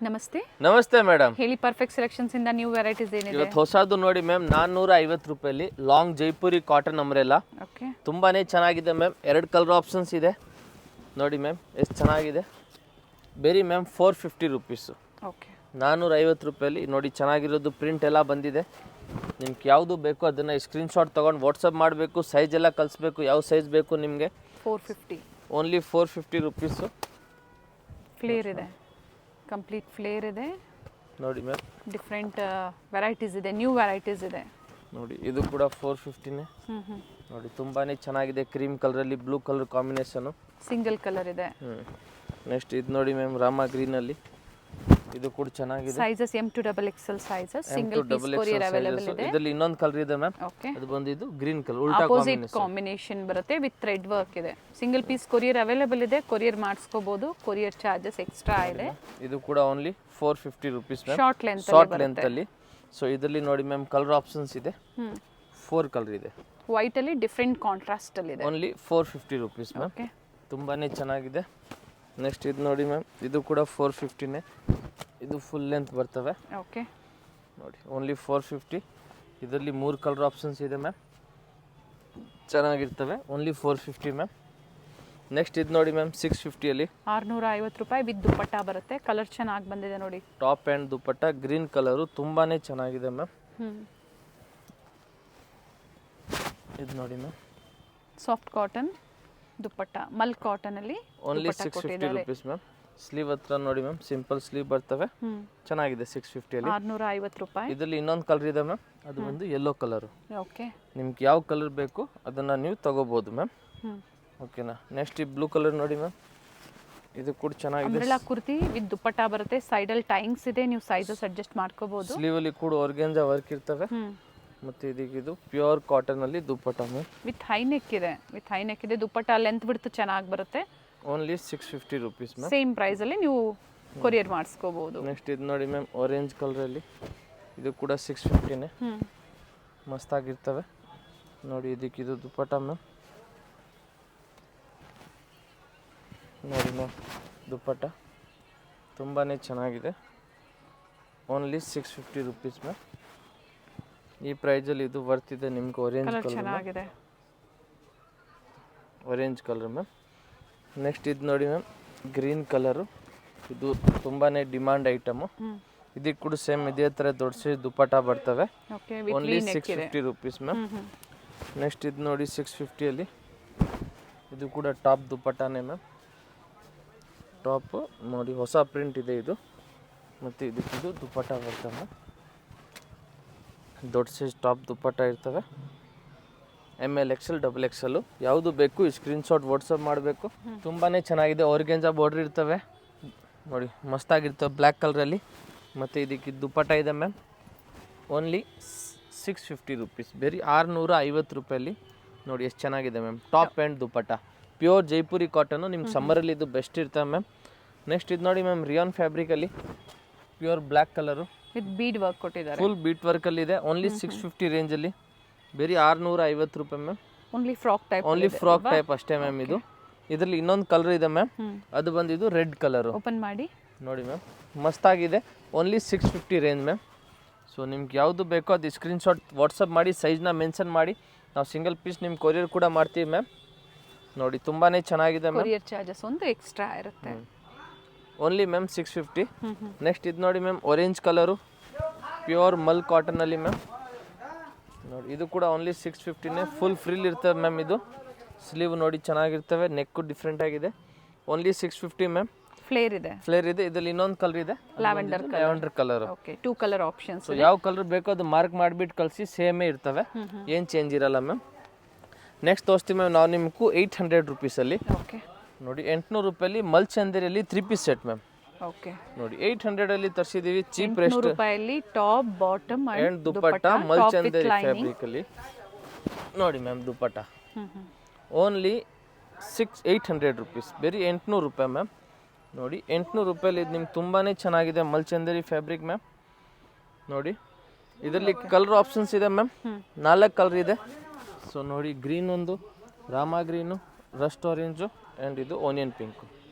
ನಮಸ್ತೆ. ನಮಸ್ತೆ ಮೇಡಮ್. ಹೇಳಿ, ಪರ್ಫೆಕ್ಟ್ ಸೆಲೆಕ್ಷನ್ಸ್ ಇಂದ ನ್ಯೂ ವೆರೈಟೀಸ್ ಏನಿದೆ? ಇವತ್ತು ಹೊಸದು ನೋಡಿ ಮ್ಯಾಮ್, 450 ರೂಪಾಯಲ್ಲಿ long Jaipuri cotton umbrella. Okay, ತುಂಬಾನೇ ಚೆನ್ನಾಗಿದೆ ಮ್ಯಾಮ್. 2 ಕಲರ್ ಆಪ್ಷನ್ಸ್ ಇದೆ ನೋಡಿ ಮ್ಯಾಮ್, ಎಷ್ಟು ಚೆನ್ನಾಗಿದೆ. ಬೇರೆ ಮ್ಯಾಮ್ 450 ರುಪೀಸು. ಓಕೆ, 450 ರೂಪಾಯಲ್ಲಿ ನೋಡಿ, ಚೆನ್ನಾಗಿರೋದು ಪ್ರಿಂಟ್ ಎಲ್ಲ ಬಂದಿದೆ. ನಿಮ್ಗೆ ಯಾವುದು ಬೇಕು ಅದನ್ನು ಸ್ಕ್ರೀನ್ಶಾಟ್ ತೊಗೊಂಡು ವಾಟ್ಸಪ್ ಮಾಡಬೇಕು. ಸೈಜ್ ಎಲ್ಲ ಕಳಿಸ್ಬೇಕು, ಯಾವ ಸೈಜ್ ಬೇಕು ನಿಮಗೆ. 450 ಓನ್ಲಿ 450 ರುಪೀಸು. ಫ್ಲೇರ್ ಇದೆ, ಕಂಪ್ಲೀಟ್ ಫ್ಲೇರ್ ಇದೆ ನೋಡಿ ಮ್ಯಾಮ್. ಡಿಫ್ರೆಂಟ್ ವೆರೈಟೀಸ್ ಇದೆ, ನ್ಯೂ ವೆರೈಟೀಸ್ ಇದೆ ನೋಡಿ. ಇದು ಕೂಡ 450ನೇ ನೋಡಿ. ತುಂಬಾನೇ ಚೆನ್ನಾಗಿದೆ, ಕ್ರೀಮ್ ಕಲರಲ್ಲಿ blue colour combination, single colour ಇದೆ. ನೆಕ್ಸ್ಟ್ ಇದು ನೋಡಿ ಮ್ಯಾಮ್, ರಾಮ ಗ್ರೀನಲ್ಲಿ. ಇದು ಕೂಡ ಚೆನ್ನಾಗಿದೆ. Sizes M to XXL sizes, single piece courier available ಇದೆ. ಇದರಲ್ಲಿ ಇನ್ನೊಂದು ಕಲರ್ ಇದೆ ಮ್ಯಾಮ್. ಓಕೆ, ಅದು ಬಂದಿದ್ದು ಗ್ರೀನ್ ಕಲರ್, ಉಲ್ಟಾ ಅಪೋಸಿಟ್ ಕಾಂಬಿನೇಷನ್ ಬರುತ್ತೆ ವಿತ್ ಥ್ರೆಡ್ ವರ್ಕ್ ಇದೆ. ಸಿಂಗಲ್ ಪೀಸ್ ಕೊರಿಯರ್ ಅವೈಲೇಬಲ್ ಇದೆ, ಕೊರಿಯರ್ ಮಾಡಿಸ್ಕೋಬಹುದು. ಕೊರಿಯರ್ ಚಾರ್ಜಸ್ ಎಕ್ಸ್ಟ್ರಾ ಇದೆ. ಇದು ಕೂಡ only 450 rupees ma'am, short length ಅಲ್ಲಿ. ಸೊ ಇದರಲ್ಲಿ ನೋಡಿ ಮ್ಯಾಮ್, ಕಲರ್ ಆಪ್ಷನ್ಸ್ ಇದೆ. 4 ಕಲರ್ ಇದೆ. ವೈಟ್ ಅಲ್ಲಿ ಡಿಫ್ರೆಂಟ್ ಕಾಂಟ್ರಾಸ್ಟ್ ಅಲ್ಲಿ ಇದೆ. Only 450 rupees ma'am. ಓಕೆ, ತುಂಬಾನೇ ಚೆನ್ನಾಗಿದೆ. ನೆಕ್ಸ್ಟ್ ಇದು ನೋಡಿ ಮ್ಯಾಮ್, ಇದು ಕೂಡ 450ನೇ. ಇದು ಫುಲ್ ಲೆಂತ್ ಬರ್ತವೆ. ಓಕೆ ನೋಡಿ, ಓನ್ಲಿ 450. ಇದರಲ್ಲಿ 3 ಕಲರ್ ಆಪ್ಷನ್ಸ್ ಇದೆ ಮ್ಯಾಮ್, ಚೆನ್ನಾಗಿರ್ತವೆ. Only 450 ma'am. ನೆಕ್ಸ್ಟ್ ಇದು ನೋಡಿ ಮ್ಯಾಮ್, 650ಅಲ್ಲಿ 650 ರೂಪಾಯಿ ವಿತ್ ದುಪ್ಪಟ್ಟ ಬರುತ್ತೆ. ಕಲರ್ ಚೆನ್ನಾಗಿ ಬಂದಿದೆ ನೋಡಿ. Top and dupatta green colour, ತುಂಬಾನೇ ಚೆನ್ನಾಗಿದೆ ಮ್ಯಾಮ್. ಇದು ನೋಡಿ ಮ್ಯಾಮ್, ಸಾಫ್ಟ್ ಕಾಟನ್ ದುಪ್ಪಟ್ಟ, ಮಲ್ ಕಾಟನ್ ಅಲ್ಲಿ ಓನ್ಲಿ 650 ರುಪೀಸ್ ಮ್ಯಾಮ್. ಸ್ಲೀವ್ ಹತ್ರ ನೋಡಿ ಮ್ಯಾಮ್, ಸಿಂಪಲ್ ಸ್ಲೀವ್ ಬರ್ತವೆ, ಚೆನ್ನಾಗಿದೆ. 650ಅಲ್ಲಿ 650 ರೂಪಾಯಿ. ಇದರಲ್ಲಿ ಇನ್ನೊಂದು ಕಲರ್ ಇದೆ ಮ್ಯಾಮ್, ಅದು ಒಂದು ಯೆಲ್ಲೋ ಕಲರು. ಓಕೆ, ನಿಮ್ಗೆ ಯಾವ ಕಲರ್ ಬೇಕು ಅದನ್ನು ನೀವು ತಗೋಬೋದು ಮ್ಯಾಮ್. ಓಕೆನಾ. ನೆಕ್ಸ್ಟ್ ಈ ಬ್ಲೂ ಕಲರ್ ನೋಡಿ ಮ್ಯಾಮ್, ಇದು ಕೂಡ ಚೆನ್ನಾಗಿದೆ. ಅಂಬ್ರೆಲಾ ಕುರ್ತಿ ವಿತ್ ದುಪ್ಪಟ್ಟ ಬರುತ್ತೆ. ಸೈಡಲ್ಲಿ ಟೈಂಗ್ಸ್ ಇದೆ, ನೀವು ಸೈಜಸ್ ಅಡ್ಜಸ್ಟ್ ಮಾಡ್ಕೋಬಹುದು. ಸ್ಲೀವಲ್ಲಿ ಕೂಡ ಆರ್ಗೆಂಜಾ ವರ್ಕ್ ಇರ್ತವೆ. ಮತ್ತು ಇದು ಪ್ಯೂರ್ ಕಾಟನಲ್ಲಿ dupatta ma'am, with high neck ಇದೆ. ದುಪ್ಪಟ್ಟ ಲೆಂತ್ ಬಿಡ್ತು ಚೆನ್ನಾಗಿ ಬರುತ್ತೆ. Only 650 rupees ma'am. ಸೇಮ್ ಪ್ರೈಸಲ್ಲಿ ನೀವು ಕೊರಿಯರ್ ಮಾಡಿಸ್ಕೋಬಹುದು. ನೆಕ್ಸ್ಟ್ ಇದು ನೋಡಿ ಮ್ಯಾಮ್, ಆರೆಂಜ್ ಕಲರಲ್ಲಿ. ಇದು ಕೂಡ 650ನೇ, ಮಸ್ತಾಗಿರ್ತವೆ ನೋಡಿ. ಇದು ದುಪ್ಪಟ್ಟ ಮ್ಯಾಮ್, ನೋಡಿ ಮ್ಯಾಮ್, ದುಪ್ಪಟ್ಟ ತುಂಬಾ ಚೆನ್ನಾಗಿದೆ. Only 650 rupees ma'am. ಈ ಪ್ರೈಸಲ್ಲಿ ಇದು ಬರ್ತಿದೆ ನಿಮ್ಗೆ. Orange colour ma'am. ನೆಕ್ಸ್ಟ್ ಇದು ನೋಡಿ ಮ್ಯಾಮ್, ಗ್ರೀನ್ ಕಲರು. ಇದು ತುಂಬಾ ಡಿಮಾಂಡ್ ಐಟಮು. ಇದಕ್ಕೆ ಕೂಡ ಸೇಮ್ ಇದೇ ಥರ ದೊಡ್ಡ ಸೈಜ್ ದುಪ್ಪಟ್ಟ ಬರ್ತವೆ. Only 650 rupees ma'am. ನೆಕ್ಸ್ಟ್ ಇದು ನೋಡಿ 650ಅಲ್ಲಿ, ಇದು ಕೂಡ ಟಾಪ್ ದುಪ್ಪಟ್ಟನೇ ಮ್ಯಾಮ್. ಟಾಪ್ ನೋಡಿ, ಹೊಸ ಪ್ರಿಂಟ್ ಇದೆ ಇದು. ಮತ್ತು ಇದು ದುಪ್ಪಟ್ಟ ಬರ್ತವೆ. ದೊಡ್ಡ ಸೈಜ್ ಟಾಪ್ ದುಪ್ಪಟ್ಟ ಇರ್ತವೆ. ML XL XXL ಯಾವುದು ಬೇಕು ಸ್ಕ್ರೀನ್ಶಾಟ್ ವಾಟ್ಸಪ್ ಮಾಡಬೇಕು. ತುಂಬಾ ಚೆನ್ನಾಗಿದೆ. ಆರ್ಗೆಂಜಾ ಬಾರ್ಡ್ರ್ ಇರ್ತವೆ ನೋಡಿ, ಮಸ್ತಾಗಿರ್ತವೆ ಬ್ಲ್ಯಾಕ್ ಕಲರಲ್ಲಿ. ಮತ್ತು ಇದಕ್ಕೆ ದುಪ್ಪಟ್ಟ ಇದೆ ಮ್ಯಾಮ್. Only 650 rupees. ಬೇರೆ 650 ರೂಪಾಯಲ್ಲಿ ನೋಡಿ, ಎಷ್ಟು ಚೆನ್ನಾಗಿದೆ ma'am. Top and dupatta pure Jaipuri cotton. ನಿಮ್ಗೆ ಸಮ್ಮರಲ್ಲಿ ಇದು ಬೆಸ್ಟ್ ಇರ್ತವೆ ಮ್ಯಾಮ್. ನೆಕ್ಸ್ಟ್ ಇದು ನೋಡಿ ಮ್ಯಾಮ್, ರಿಯಾನ್ ಫ್ಯಾಬ್ರಿಕಲ್ಲಿ pure black colour with bead work ಕೊಟ್ಟಿದ್ದಾರೆ. ಫುಲ್ ಬೀಟ್ ವರ್ಕಲ್ಲಿ ಇದೆ. ಓನ್ಲಿ 650 ರೇಂಜಲ್ಲಿ. ಬೇರೆ 650 ರೂಪಾಯಿ ಮ್ಯಾಮ್. ಓನ್ಲಿ ಫ್ರಾಕ್ ಟೈಪ್ ಅಷ್ಟೇ ಮ್ಯಾಮ್. ಇದು ಇದರಲ್ಲಿ ಇನ್ನೊಂದು ಕಲರ್ ಇದೆ ಮ್ಯಾಮ್, ಅದು ಬಂದಿದ್ದು ರೆಡ್ ಕಲರು. ಓಪನ್ ಮಾಡಿ ನೋಡಿ ಮ್ಯಾಮ್, ಮಸ್ತಾಗಿದೆ. Only 650 range ma'am. ಸೊ ನಿಮ್ಗೆ ಯಾವುದು ಬೇಕೋ ಅದು ಸ್ಕ್ರೀನ್ಶಾಟ್ ವಾಟ್ಸಪ್ ಮಾಡಿ, ಸೈಜ್ನ ಮೆನ್ಷನ್ ಮಾಡಿ. ನಾವು ಸಿಂಗಲ್ ಪೀಸ್ ನಿಮ್ಗೆ ಕೊರಿಯರ್ ಕೂಡ ಮಾಡ್ತೀವಿ ಮ್ಯಾಮ್. ನೋಡಿ, ತುಂಬಾ ಚೆನ್ನಾಗಿದೆ ಮ್ಯಾಮ್. ಕೊರಿಯರ್ ಚಾರ್ಜಸ್ ಒಂದು ಎಕ್ಸ್ಟ್ರಾ ಇರುತ್ತೆ. Only ma'am 650. ನೆಕ್ಸ್ಟ್ ಇದು ನೋಡಿ ಮ್ಯಾಮ್, ಆರೆಂಜ್ ಕಲರು ಪ್ಯೂರ್ ಮಲ್ ಕಾಟನಲ್ಲಿ ಮ್ಯಾಮ್. ನೋಡಿ, ಇದು ಕೂಡ ಓನ್ಲಿ 650ನೇ. ಫುಲ್ ಫ್ರಿಲ್ ಇರ್ತವೆ ಮ್ಯಾಮ್. ಇದು ಸ್ಲೀವ್ ನೋಡಿ ಚೆನ್ನಾಗಿರ್ತವೆ, ನೆಕ್ಕು ಡಿಫ್ರೆಂಟ್ ಆಗಿದೆ. Only 650 ma'am. ಫ್ಲೇರ್ ಇದೆ. ಇದರಲ್ಲಿ ಇನ್ನೊಂದು ಕಲರ್ ಇದೆ, lavender colour. Okay, 2 colour options. So ಯಾವ ಕಲರ್ ಬೇಕೋ ಅದು ಮಾರ್ಕ್ ಮಾಡಿಬಿಟ್ಟು ಕಳಿಸಿ, ಸೇಮೇ ಇರ್ತವೆ, ಏನು ಚೇಂಜ್ ಇರಲ್ಲ ಮ್ಯಾಮ್. ನೆಕ್ಸ್ಟ್ ತೋರಿಸ್ತೀವಿ ಮ್ಯಾಮ್ ನಾವು ನಿಮಗೂ 800 ರುಪೀಸಲ್ಲಿ. ಓಕೆ ನೋಡಿ, 800 ರೂಪಾಯಲ್ಲಿ ಮಲ್ ಚಂದೇರಿಯಲ್ಲಿ 3 ಪೀಸ್ ಸೆಟ್ ಮ್ಯಾಮ್. ಓಕೆ ನೋಡಿ, 800ಅಲ್ಲಿ ತರಿಸಿದೀವಿ. ಚೀಪ್ ರೇಟ್ ರೂಪಾಯಲ್ಲಿ top bottom and dupatta mul Chanderi fabric ಅಲ್ಲಿ. ನೋಡಿ ಮ್ಯಾಮ್, ದುಪ್ಪಟ್ಟ ಓನ್ಲಿ 800 ರುಪೀಸ್. ಬೇರೆ 800 ರೂಪಾಯಿ ಮ್ಯಾಮ್. ನೋಡಿ, 800 ರೂಪಾಯಲ್ಲಿ ಇದು ನಿಮ್ಗೆ ತುಂಬಾ ಚೆನ್ನಾಗಿದೆ ಮಲ್ ಚಂದೇರಿ ಫ್ಯಾಬ್ರಿಕ್ ಮ್ಯಾಮ್. ನೋಡಿ, ಇದರಲ್ಲಿ ಕಲರ್ ಆಪ್ಷನ್ಸ್ ಇದೆ ಮ್ಯಾಮ್, 4 ಕಲರ್ ಇದೆ. ಸೊ ನೋಡಿ, ಗ್ರೀನ್ ಒಂದು, Rama green, Rust orange and ಇದು ಓನಿಯನ್ ಪಿಂಕು.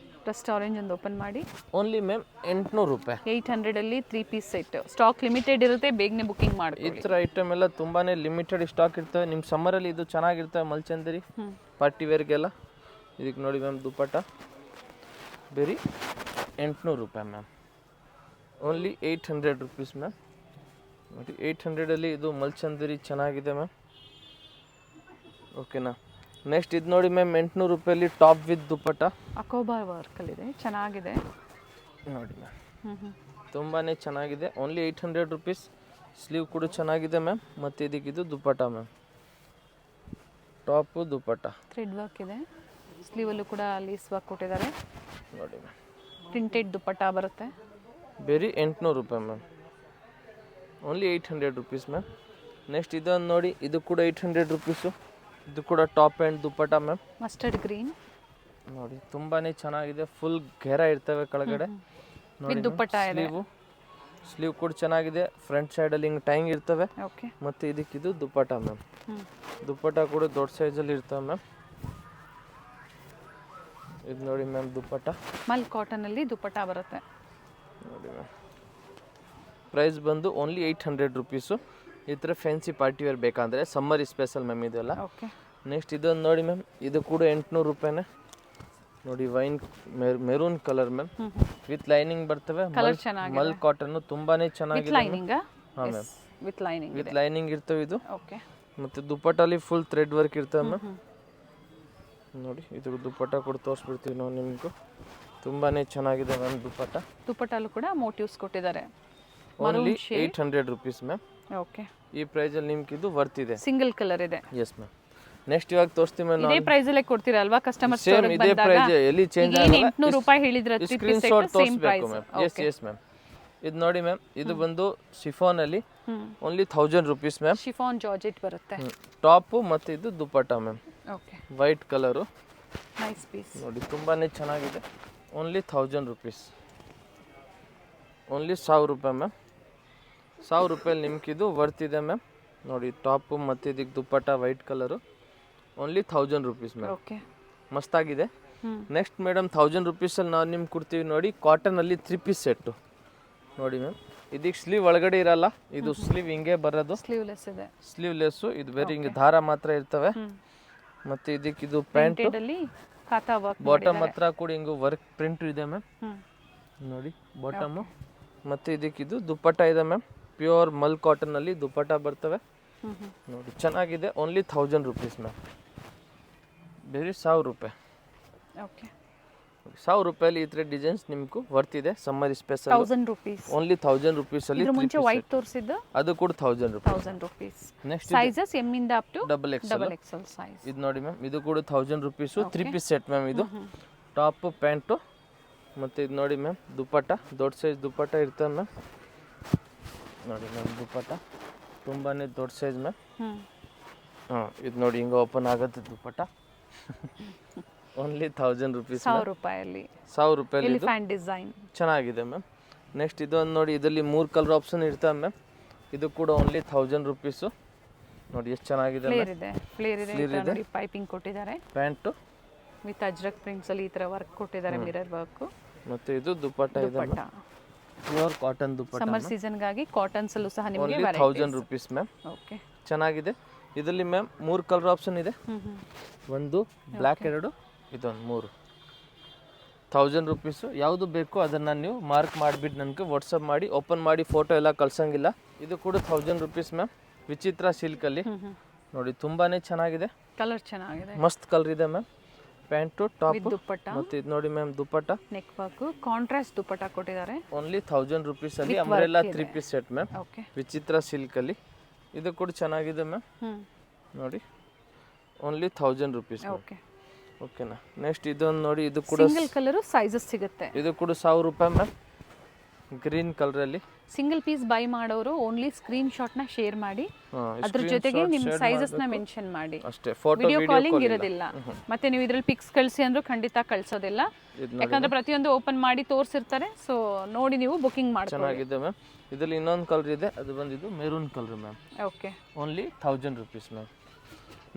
ಡಸ್ಟ್ ಆರೆಂಜ್ ಒಂದು ಓಪನ್ ಮಾಡಿ. ಓನ್ಲಿ ಮ್ಯಾಮ್ 800 ರೂಪಾಯಿ. 800 ಅಲ್ಲಿ 3 ಪೀಸ್ ಸೆಟ್. ಸ್ಟಾಕ್ ಲಿಮಿಟೆಡ್ ಇರುತ್ತೆ, ಬೇಗನೆ ಬುಕಿಂಗ್ ಮಾಡಿ. ಈ ಥರ ಐಟಮ್ ಎಲ್ಲ ತುಂಬಾನೇ ಲಿಮಿಟೆಡ್ ಸ್ಟಾಕ್ ಇರ್ತವೆ. ನಿಮ್ಮ ಸಮ್ಮರಲ್ಲಿ ಇದು ಚೆನ್ನಾಗಿರ್ತವೆ ಮಲ್ಚಂದರಿ ಪಾರ್ಟಿ ವೇರ್ಗೆಲ್ಲ. ಇದಕ್ಕೆ ನೋಡಿ ಮ್ಯಾಮ್ ದುಪ್ಪಟ್ಟ ಬೇರೆ 800 ರೂಪಾಯಿ ಮ್ಯಾಮ್. Only 800 rupees ma'am. ನೋಡಿ 800ಅಲ್ಲಿ ಇದು ಮಲ್ಚಂದರಿ ಚೆನ್ನಾಗಿದೆ ಮ್ಯಾಮ್. ಓಕೆನಾ. ನೆಕ್ಸ್ಟ್ ಇದು ನೋಡಿ ಮ್ಯಾಮ್ 800 ರೂಪಾಯಲ್ಲಿ ಟಾಪ್ ವಿತ್ ದುಪ್ಪಟ್ಟ. ಅಕೋಬಾ ವರ್ಕಲ್ಲಿದೆ, ಚೆನ್ನಾಗಿದೆ ನೋಡಿ ಮ್ಯಾಮ್. ತುಂಬಾ ಚೆನ್ನಾಗಿದೆ. Only 800 rupees. ಸ್ಲೀವ್ ಕೂಡ ಚೆನ್ನಾಗಿದೆ ಮ್ಯಾಮ್. ಮತ್ತು ಇದಕ್ಕಿದು ದುಪ್ಪಟ್ಟ ಮ್ಯಾಮ್. ಟಾಪು ದುಪ್ಪಟ್ಟ ಥ್ರೆಡ್ ವರ್ಕ್ ಇದೆ. ಸ್ಲೀವಲ್ಲೂ ಕೂಡ ಲೀಸ್ ವರ್ಕ್ ಕೊಟ್ಟಿದ್ದಾರೆ. ನೋಡಿ ಮ್ಯಾಮ್. ಪ್ರಿಂಟೆಡ್ ದುಪ್ಪಟ್ಟ ಬರುತ್ತೆ. ಬೇರೆ 800 ರೂಪಾಯಿ ma'am. Only 800 rupees ma'am. Next ಇದೊಂದು ನೋಡಿ, ಇದು ಕೂಡ 800 ರುಪೀಸು. ಇದು ಕೂಡ top and dupatta ma'am. Mustard green ನೋಡಿ ತುಂಬಾ ಚೆನ್ನಾಗಿದೆ. ಫುಲ್ ಘೇರ ಇರ್ತವೆ ಕೆಳಗಡೆ. ನೋಡಿ ದುಪ್ಪಟ್ಟ ಇದೆ. ಸ್ಲೀವ್ ಕೂಡ ಚೆನ್ನಾಗಿದೆ. ಫ್ರಂಟ್ ಸೈಡಲ್ಲಿ ಹಿಂಗೆ ಟೈಂಗ್ ಇರ್ತವೆ. ಓಕೆ. ಮತ್ತು ಇದಕ್ಕಿದು ದುಪ್ಪಟ್ಟ ಮ್ಯಾಮ್. ದುಪ್ಪಟ್ಟ ಕೂಡ ದೊಡ್ಡ ಸೈಜಲ್ಲಿ ಇರ್ತವೆ ಮ್ಯಾಮ್. ಇದು ನೋಡಿ ಮ್ಯಾಮ್ ದುಪ್ಪಟ್ಟ ಮಲ್ ಕಾಟನಲ್ಲಿ ದುಪ್ಪಟ್ಟ ಬರುತ್ತೆ. ನೋಡಿ ಮ್ಯಾಮ್. ಪ್ರೈಸ್ ಬಂದು ಓನ್ಲಿ 800 ರುಪೀಸು. ಈ ಥರ ಫ್ಯಾನ್ಸಿ ಪಾರ್ಟಿ ವೇರ್ ಬೇಕಂದರೆ ಸಮ್ಮರ್ ಸ್ಪೆಷಲ್ ಮ್ಯಾಮ್ ಇದೆಲ್ಲ. ಓಕೆ. ನೆಕ್ಸ್ಟ್ ಇದೊಂದು ನೋಡಿ ಮ್ಯಾಮ್, ಇದು ಕೂಡ 800 ರೂಪಾಯಿನೇ. ನೋಡಿ wine maroon colour ma'am. With lining ಬರ್ತವೆ. ಮಲ್ ಕಾಟನ್ ತುಂಬಾ ಚೆನ್ನಾಗಿದೆ. ಹಾಂ ಮ್ಯಾಮ್. ವಿತ್ ಲೈನಿಂಗ್ ಇರ್ತವೆ ಇದು. ಓಕೆ. ಮತ್ತು ದುಪ್ಪಟ್ಟಲ್ಲಿ ಫುಲ್ ಥ್ರೆಡ್ ವರ್ಕ್ ಇರ್ತವೆ ಮ್ಯಾಮ್. ನೋಡಿ ಇದು ದುಪ್ಪಟ್ಟ ಕೂಡ ತೋರಿಸ್ಬಿಡ್ತೀವಿ ನಾವು ನಿಮಗೂ. ತುಂಬಾ ಚೆನ್ನಾಗಿದೆ ಮ್ಯಾಮ್ ದುಪ್ಪಟ್ಟ. ದುಪ್ಪಟ್ಟಲ್ಲೂ ಕೂಡ ಮೋಟಿವ್ಸ್ ಕೊಟ್ಟಿದ್ದಾರೆ. Only 800 rupees ma'am. ಓಕೆ. ಈ ಪ್ರೈಸಲ್ಲಿ ನಿಮ್ಗೆ ಇದು ವರ್ತ್ ಇದೆ. ಸಿಂಗಲ್ ಕಲರ್ ಇದೆ. Yes ma'am. ನೆಕ್ಸ್ಟ್ ಇವಾಗ ತೋರಿಸ್ತೀವಿ ಮ್ಯಾಮ್. ಇದೇ ಪ್ರೈಸ್ ಅಲ್ಲೇ ಕೊಡ್ತೀರಾ ಅಲ್ವಾ ಕಸ್ಟಮರ್ ಸೇಮ್ ಇದೇ ಪ್ರೈಸ್, ಎಲ್ಲಿ ಚೇಂಜ್ ಆಗಲ್ಲ. 800 ರೂಪಾಯಿ ಹೇಳಿದ್ರೆ ಸ್ಕ್ರೀನ್ ಶಾಟ್ ತೋರಿಸಬೇಕು ಮ್ಯಾಮ್. Yes ma'am. ಇದು ನೋಡಿ ಮ್ಯಾಮ್, ಇದು ಬಂದು ಶಿಫಾನ್ ಅಲ್ಲಿ only 1000 rupees ma'am. Chiffon georgette ಬರುತ್ತೆ. ಟಾಪ್ ಮತ್ತು ಇದು dupatta ma'am. Okay. White colour. Nice piece. ನೋಡಿ ತುಂಬಾನೇ ಚೆನ್ನಾಗಿದೆ. Only 1000 rupees. ಓನ್ಲಿ 1000 ರೂಪಾಯಿ ಮ್ಯಾಮ್. 1000 ರೂಪಾಯಲ್ಲಿ ನಿಮ್ಗಿದು ವರ್ತ್ ಇದೆ ಮ್ಯಾಮ್. ನೋಡಿ ಟಾಪು ಮತ್ತು ಇದಕ್ಕೆ dupatta white colour. Only 1000 rupees ma'am. Okay. ಮಸ್ತಾಗಿದೆ. ನೆಕ್ಸ್ಟ್ ಮೇಡಮ್ 1000 ರುಪೀಸಲ್ಲಿ ನಾವು ನಿಮ್ಗೆ ಕೊಡ್ತೀವಿ ನೋಡಿ ಕಾಟನಲ್ಲಿ 3 ಪೀಸ್ ಸೆಟ್ಟು. ನೋಡಿ ಮ್ಯಾಮ್, ಇದಕ್ಕೆ ಸ್ಲೀವ್ ಒಳಗಡೆ ಇರಲ್ಲ. ಇದು ಸ್ಲೀವ್ ಹಿಂಗೆ ಬರೋದು. ಸ್ಲೀವ್ಲೆಸ್ ಇದೆ. ಸ್ಲೀವ್ಲೆಸ್ಸು. ಇದು ಬೇರೆ ಹಿಂಗೆ ದಾರ ಮಾತ್ರ ಇರ್ತವೆ. ಮತ್ತು ಇದಕ್ಕೆ ಇದು ಪ್ಯಾಂಟು. ಬಾಟಮ್ ಹತ್ರ ಕೂಡ ಹಿಂಗೆ ವರ್ಕ್ ಪ್ರಿಂಟ್ ಇದೆ ಮ್ಯಾಮ್. ನೋಡಿ ಬಾಟಮು. ಮತ್ತು ಇದಕ್ಕಿದು ದುಪ್ಪಟ್ಟ ಇದೆ ಮ್ಯಾಮ್. ಪ್ಯೂರ್ ಮಲ್ ಕಾಟನಲ್ಲಿ ದುಪ್ಪಟ್ಟ ಬರ್ತವೆ. ನೋಡಿ ಚೆನ್ನಾಗಿದೆ. Only 1000 rupees ma'am. ಬೇರೆ 1000 ರೂಪಾಯಿ. ಓಕೆ. 1000 ರೂಪಾಯಲ್ಲಿ ಈ ಥರ ಡಿಸೈನ್ಸ್ ನಿಮ್ಗೂ ವರ್ತ್ ಇದೆ. Summer special 1000 rupees. ಓನ್ಲಿ 1000 ರುಪೀಸಲ್ಲಿ. ಮುಂಚೆ ವೈಟ್ ತೋರಿಸಿದ್ದು ಅದು ಕೂಡ 1000 ರೂಪಾಯಿ. 1000 ರೂಪೀಸ್. ನೆಕ್ಸ್ಟ್ ಸೈಜಸ್ ಎಮ್ ಇಂದ up to double XL size. ಇದು ನೋಡಿ ಮ್ಯಾಮ್, ಇದು ಕೂಡ 1000 ರುಪೀಸು. 3 piece set ma'am. ಇದು ಟಾಪ್ ಪ್ಯಾಂಟು. ಮತ್ತು ಇದು ನೋಡಿ ಮ್ಯಾಮ್ ದುಪ್ಪಟ್ಟ. ದೊಡ್ಡ ಸೈಜ್ ದುಪ್ಪಟ್ಟ ಇರ್ತದೆ ಮ್ಯಾಮ್. ನೋಡಿ ಮ್ಯಾಮ್ ದುಪ್ಪಟ್ಟ ತುಂಬಾ ದೊಡ್ಡ ಸೈಜ್ ಮ್ಯಾಮ್. ಹಾಂ, ಇದು ನೋಡಿ ಹಿಂಗೆ ಓಪನ್ ಆಗುತ್ತೆ ದುಪ್ಪಟ್ಟ. Only 1000 rupees. 1000 ರೂಪಾಯಲ್ಲಿ. 1000 ರೂಪಾಯಲ್ಲಿ ಎಲಿಫೆಂಟ್ ಡಿಸೈನ್ ಚೆನ್ನಾಗಿದೆ ಮ್ಯಾಮ್. ನೆಕ್ಸ್ಟ್ ಇದೊಂದು ನೋಡಿ, ಇದರಲ್ಲಿ 3 ಕಲರ್ ಆಪ್ಷನ್ ಇರ್ತವೆ ಮ್ಯಾಮ್. ಇದು ಕೂಡ ಓನ್ಲಿ 1000 ರುಪೀಸು. ನೋಡಿ ಎಷ್ಟು ಚೆನ್ನಾಗಿದೆ. ಫ್ಲೇರ್ ಇದೆ. ನೋಡಿ ಪೈಪಿಂಗ್ ಕೊಟ್ಟಿದ್ದಾರೆ. ಪ್ಯಾಂಟು ವಿತ್ ಅಜ್ರಕ್ ಪ್ರಿಂಟ್ಸ್ ಅಲ್ಲಿ ಈ ತರ ವರ್ಕ್ ಕೊಟ್ಟಿದ್ದಾರೆ. Mirror work. ಮತ್ತು ಇದು ದುಪ್ಪಟ್ಟ ಇದೆ. ಪ್ಯೂರ್ ಕಾಟನ್ ದುಪ್ಪಟ್ಟ. ಸಮ್ಮರ್ ಸೀಸನ್ ಗಾಗಿ ಕಾಟನ್ಸ್ ಅಲ್ಲೂ ಸಹ ನಿಮಗೆ 1000 ರುಪೀಸ್ ಮ್ಯಾಮ್. ಓಕೆ. ಚೆನ್ನಾಗಿದೆ. ಇದರಲ್ಲಿ ಮ್ಯಾಮ್ 3 ಕಲರ್ ಆಪ್ಷನ್ ಇದೆ. ಒಂದು ಬ್ಲ್ಯಾಕ್, 2 ಇದೊಂದು 3. 1000 ರುಪೀಸು. ಯಾವುದು ಬೇಕು ಅದನ್ನು ನೀವು ಮಾರ್ಕ್ ಮಾಡಿಬಿಟ್ಟು ನನಗೆ ವಾಟ್ಸಪ್ ಮಾಡಿ, ಓಪನ್ ಮಾಡಿ ಫೋಟೋ ಎಲ್ಲ ಕಳ್ಸಂಗಿಲ್ಲ. ಇದು ಕೂಡ 1000 ರುಪೀಸ್ ಮ್ಯಾಮ್. ವಿಚಿತ್ರ ಸಿಲ್ಕಲ್ಲಿ ನೋಡಿ ತುಂಬಾ ಚೆನ್ನಾಗಿದೆ. ಕಲರ್ ಚೆನ್ನಾಗಿದೆ. ಮಸ್ತ್ ಕಲರ್ ಇದೆ ಮ್ಯಾಮ್. ಪ್ಯಾಂಟು ಟಾಪ್ ದುಪ್ಪಟ್ಟ. ಮತ್ತು ಇದು ನೋಡಿ ma'am dupatta. Neck work contrast dupatta ಕೊಟ್ಟಿದ್ದಾರೆ. ಓನ್ಲಿ 1000 ರುಪೀಸಲ್ಲಿ. Umbrella 3 piece set ma'am. Okay. Vichitra ಸಿಲ್ಕಲ್ಲಿ. ಇದು ಕೂಡ ಚೆನ್ನಾಗಿದೆ ಮ್ಯಾಮ್. ನೋಡಿ ಓನ್ಲಿ 1000 ರುಪೀಸ್. ಓಕೆ. ಓಕೆನಾ. ನೆಕ್ಸ್ಟ್ ಇದೊಂದು ನೋಡಿ, ಇದು ಕೂಡ ಸಿಂಗಲ್ ಕಲರ್ ಸೈಜಸ್ ಸಿಗುತ್ತೆ. ಇದು ಕೂಡ 1000 ರೂಪಾಯಿ ಮ್ಯಾಮ್. ಗ್ರೀನ್ ಕಲರಲ್ಲಿ. ಸಿಂಗಲ್ ಪೀಸ್ ಬೈ ಮಾಡೋರು ಓನ್ಲಿ ಸ್ಕ್ರೀನ್ ಶಾಟ್ ನ ಶೇರ್ ಮಾಡಿ, ಅದ್ರ ಜೊತೆಗೆ ನಿಮ್ಮ ಸೈಜಸ್ ನ ಮೆನ್ಷನ್ ಮಾಡಿ. ಅಷ್ಟೇ. ಫೋಟೋ ವಿಡಿಯೋ ಕಾಲಿಂಗ್ ಇರೋದಿಲ್ಲ. ಮತ್ತೆ ನೀವು ಇದರಲ್ಲಿ ಪಿಕ್ಸ್ ಕಳಿಸಿ ಅಂದ್ರೂ ಖಂಡಿತ ಕಳ್ಸೋದಿಲ್ಲ. ಯಾಕಂದ್ರೆ ಪ್ರತಿಯೊಂದು ಓಪನ್ ಮಾಡಿ ತೋರಿಸಿರ್ತಾರೆ. ಸೊ ನೋಡಿ ನೀವು ಬುಕಿಂಗ್ ಮಾಡ್ಕೊಳ್ಳಿ. ಚೆನ್ನಾಗಿದೆ ಮ್ಯಾಮ್. ಇದರಲ್ಲಿ ಇನ್ನೊಂದು ಕಲರ್ ಇದೆ, ಅದು ಬಂದಿದ್ದು maroon colour ma'am. Okay. Only 1000 rupees ma'am.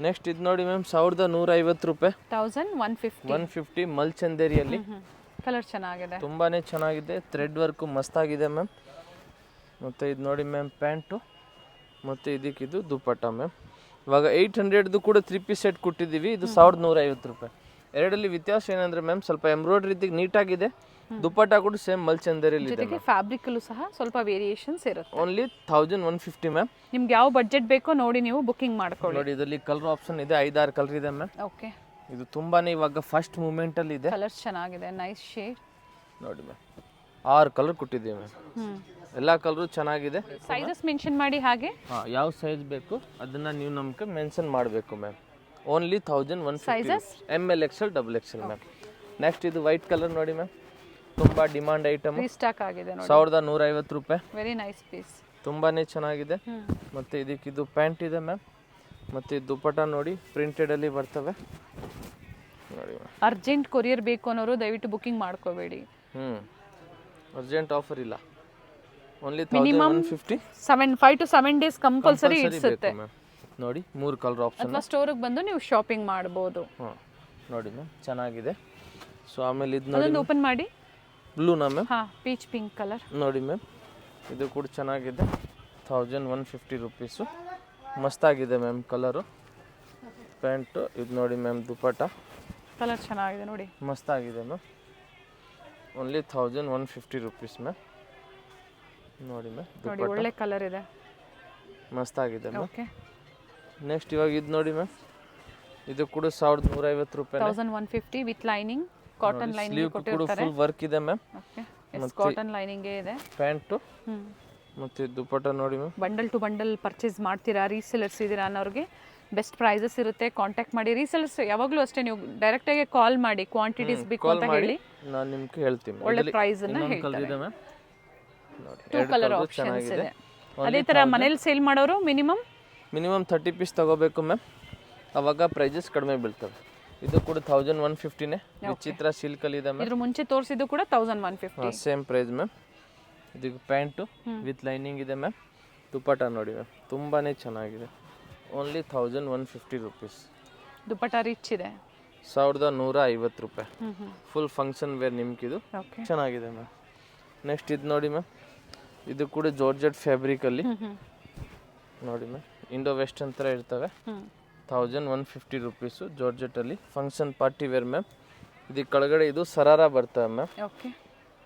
Next ಇದು ನೋಡಿ ಮ್ಯಾಮ್ 1150 ರೂಪಾಯಿ. 1150 ಮಲ್ಚಂದೇರಿಯಲ್ಲಿ ಕಲರ್ ಚೆನ್ನಾಗಿದೆ. ತುಂಬಾನೇ ಚೆನ್ನಾಗಿದೆ, ಥ್ರೆಡ್ ವರ್ಕು ಮಸ್ತಾಗಿದೆ ಮ್ಯಾಮ್. ಮತ್ತು ಇದು ನೋಡಿ ಮ್ಯಾಮ್ ಪ್ಯಾಂಟು, ಮತ್ತು ಇದಕ್ಕಿದು ದುಪ್ಪಟ್ಟ ಮ್ಯಾಮ್. ಇವಾಗ 800ದು ಕೂಡ 3 ಪೀಸ್ ಸೆಟ್ ಕೊಟ್ಟಿದ್ದೀವಿ, ಇದು 1150 ರೂಪಾಯಿ. ಎರಡಲ್ಲಿ ವ್ಯತ್ಯಾಸ ಏನಂದ್ರೆ ಮ್ಯಾಮ್ ಸ್ವಲ್ಪ ಎಂಬ್ರಾಯ್ಡ್ರಿ ನೀಟಾಗಿದೆ, ದುಪ್ಪಟ್ಟ ಕೂಡ ಸೇಮ್ ಮಲ್ಚಂದರಿಯಲ್ಲಿ ಇದೆ. ಜೊತೆಗೆ ಫ್ಯಾಬ್ರಿಕಲ್ಲೂ ಸಹ ಸ್ವಲ್ಪ ವೇರಿಯೇಷನ್ಸ್ ಇರುತ್ತೆ. Only 1150 ma'am. ನಿಮ್ಗೆ ಯಾವ ಬಡ್ಜೆಟ್ ಬೇಕೋ ನೋಡಿ ನೀವು ಬುಕಿಂಗ್ ಮಾಡ್ಕೊಳ್ಳಿ. ನೋಡಿ ಇದರಲ್ಲಿ ಕಲರ್ ಆಪ್ಷನ್ ಇದೆ, 5-6 ಕಲರ್ ಇದೆ ಮ್ಯಾಮ್. ಓಕೆ, ಇದು ತುಂಬಾನೇ ಇವಾಗ ಫಸ್ಟ್ ಮೂಮೆಂಟ್ ಅಲ್ಲಿ ಇದೆ. ಕಲರ್ಸ್ ಚೆನ್ನಾಗಿದೆ, ನೈಸ್ ಶೇಡ್. ನೋಡಿ ಮ್ಯಾಮ್ 6 ಕಲರ್ ಕೊಟ್ಟಿದ್ದೀವಿ ಮ್ಯಾಮ್. ಎಲ್ಲ ಕಲರು ಚೆನ್ನಾಗಿದೆ. ಸೈಜಸ್ ಮೆನ್ಷನ್ ಮಾಡಿ ಹಾಗೆ. ಯಾವ ಸೈಜ್ ಬೇಕು ಅದನ್ನ ನೀವು ನಮ್ಗೆ ಮೆನ್ಷನ್ ಮಾಡಬೇಕು ma'am. Only 1150 sizes ML XL XXL ma'am. Next ಇದು ವೈಟ್ ಕಲರ್ ನೋಡಿ ಮ್ಯಾಮ್, ತುಂಬಾ ಡಿಮಾಂಡ್ ಐಟಮ್, ರೀಸ್ಟಾಕ್ ಆಗಿದೆ ನೋಡಿ, 1150 ರೂಪಾಯಿ. ವೆರಿ ನೈಸ್ ಪೀಸ್, ತುಂಬಾನೇ ಚೆನ್ನಾಗಿದೆ. ಮತ್ತೆ ಇದಕ್ಕಿದು ಪ್ಯಾಂಟ್ ಇದೆ ಮ್ಯಾಮ್, ಮತ್ತೆ ದುಪ್ಪಟ್ಟ ನೋಡಿ ಪ್ರಿಂಟೆಡ್ ಅಲ್ಲಿ ಬರ್ತವೆ ನೋಡಿ ಮ್ಯಾಮ್. ಅರ್ಜೆಂಟ್ ಕೊರಿಯರ್ ಬೇಕು ಅನ್ನೋರು ದಯವಿಟ್ಟು ಬುಕಿಂಗ್ ಮಾಡ್ಕೋಬೇಡಿ. ಅರ್ಜೆಂಟ್ ಆಫರ್ ಇಲ್ಲ, ಓನ್ಲಿ 1150. 5 to 7 ಡೇಸ್ ಕಂಪಲ್ಸರಿ ಇರುತ್ತೆ ನೋಡಿ. 3 ಕಲರ್ ಆಪ್ಷನ್, ಅಥವಾ ಸ್ಟೋರಿಗೆ ಬಂದು ನೀವು ಶಾಪಿಂಗ್ ಮಾಡ್ಬೋದು. ನೋಡಿ ಮ್ಯಾಮ್ ಚೆನ್ನಾಗಿದೆ. ಸೊ ಆಮೇಲೆ ಇದು ನೋಡಿ ಅದನ್ನು ಓಪನ್ ಮಾಡಿ, ಬ್ಲೂನಾ ಮ್ಯಾಮ್? ಪೀಚ್ ಪಿಂಕ್ ಕಲರ್ ನೋಡಿ ಮ್ಯಾಮ್, ಇದು ಕೂಡ ಚೆನ್ನಾಗಿದೆ, 1150 ರೂಪೀಸು. ಮಸ್ತಾಗಿದೆ ma'am colour. ಪ್ಯಾಂಟು ಇದು ನೋಡಿ ಮ್ಯಾಮ್, ದುಪ್ಪಟ್ಟ ಕಲರ್ ಚೆನ್ನಾಗಿದೆ ನೋಡಿ, ಮಸ್ತಾಗಿದೆ ಮ್ಯಾಮ್. Only 1150 rupees ma'am. ನೋಡಿ ಮ್ಯಾಮ್, ನೋಡಿ ಒಳ್ಳೆ ಕಲರ್ ಇದೆ, ಮಸ್ತಾಗಿದೆ ಮ್ಯಾಮ್. ಓಕೆ, ನೆಕ್ಸ್ಟ್ ಇವಾಗ ಇದು ನೋಡಿ ಮ್ಯಾಮ್, ಇದು ಕೂಡ 1150 ರೂಪಾಯಿ. 1150 ವಿತ್ ಲೈನಿಂಗ್, ಕಾಟನ್ ಲೈನಿಂಗ್ ಕೊಟ್ಟಿರ್ತಾರೆ. ಫುಲ್ ವರ್ಕ್ ಇದೆ ಮ್ಯಾಮ್. ಓಕೆ, ಕಾಟನ್ ಲೈನಿಂಗ್ ಇದೆ. ಪ್ಯಾಂಟು ಮತ್ತೆ ದುಪ್ಪಟ್ಟ ನೋಡಿ ma'am. Bundle to bundle purchase ಮಾಡ್ತೀರಾ, ರೀಸೆಲರ್ಸ್ ಇದ್ದೀರಾ ಅನ್ನೋರಿಗೆ ಬೆಸ್ಟ್ ಪ್ರೈಸಸ್ ಇರುತ್ತೆ, ಕಾಂಟ್ಯಾಕ್ಟ್ ಮಾಡಿ. ರೀಸೆಲರ್ಸ್ ಯಾವಾಗಲೂ ಅಷ್ಟೇ, ನೀವು ಡೈರೆಕ್ಟ್ ಆಗಿ ಕಾಲ್ ಮಾಡಿ, ಕ್ವಾಂಟಿಟೀಸ್ ಬೇಕು ಅಂತ ಹೇಳಿ ನಾನು ನಿಮ್ಗೆ ಹೇಳ್ತೀನಿ. ಒಳ್ಳೆ ಪ್ರೈಸ್ ಅನ್ನ ಹೇಳ್ತಾರೆ. ಮ್ಯಾಮ್ ನೋಡಿ, 2 ಕಲರ್ ಆಪ್ಷನ್ಸ್ ಇದೆ. ಅದೇ ತರ ಮನೇಲಿ ಸೇಲ್ ಮಾಡೋರು ಮಿನಿಮಮ್ 30 ಪೀಸ್ ತಗೋಬೇಕು ಮ್ಯಾಮ್, ಅವಾಗ ಪ್ರೈಸಸ್ ಕಡಿಮೆ ಬೀಳ್ತವೆ. ಇದು ಕೂಡ 1150ನೇ, ವಿಚಿತ್ರ ಸಿಲ್ಕ್ ಅಲ್ಲಿ ಇದೆ ಮ್ಯಾಮ್. ಇದ್ರ ಮುಂಚೆ ತೋರಿಸಿದ್ದು ಕೂಡ 1150, ಸೇಮ್ ಪ್ರೈಸ್ ಮ್ಯಾಮ್. ಇದಕ್ಕೆ ಪ್ಯಾಂಟು ವಿತ್ ಲೈನಿಂಗ್ ಇದೆ ಮ್ಯಾಮ್. ದುಪ್ಪಟ್ಟ ನೋಡಿ ಮ್ಯಾಮ್, ತುಂಬಾನೇ ಚೆನ್ನಾಗಿದೆ, ಓನ್ಲಿ 1150 ರೂಪೀಸ್. ದುಪ್ಪಟ್ಟ ರಿಚ್ ಇದೆ, 1150 ರೂಪಾಯಿ. ಫುಲ್ ಫಂಕ್ಷನ್ ವೇರ್ ನಿಮ್ಗಿದು ಓಕೆ, ಚೆನ್ನಾಗಿದೆ ಮ್ಯಾಮ್. ನೆಕ್ಸ್ಟ್ ಇದು ನೋಡಿ ಮ್ಯಾಮ್, ಇದು ಕೂಡ ಜಾರ್ಜೆಟ್ ಫ್ಯಾಬ್ರಿಕ್ ಅಲ್ಲಿ ನೋಡಿ ಮ್ಯಾಮ್, ಇಂಡೋ ವೆಸ್ಟರ್ನ್ ಥರ ಇರ್ತವೆ. 1150 ರೂಪೀಸು, ಜಾರ್ಜೆಟ್ ಅಲ್ಲಿ ಫಂಕ್ಷನ್ ಪಾರ್ಟಿ ವೇರ್ ಮ್ಯಾಮ್. ಇದಕ್ಕೆ ಕೆಳಗಡೆ ಇದು ಸರಾರ ಬರ್ತವೆ ಮ್ಯಾಮ್. ಓಕೆ,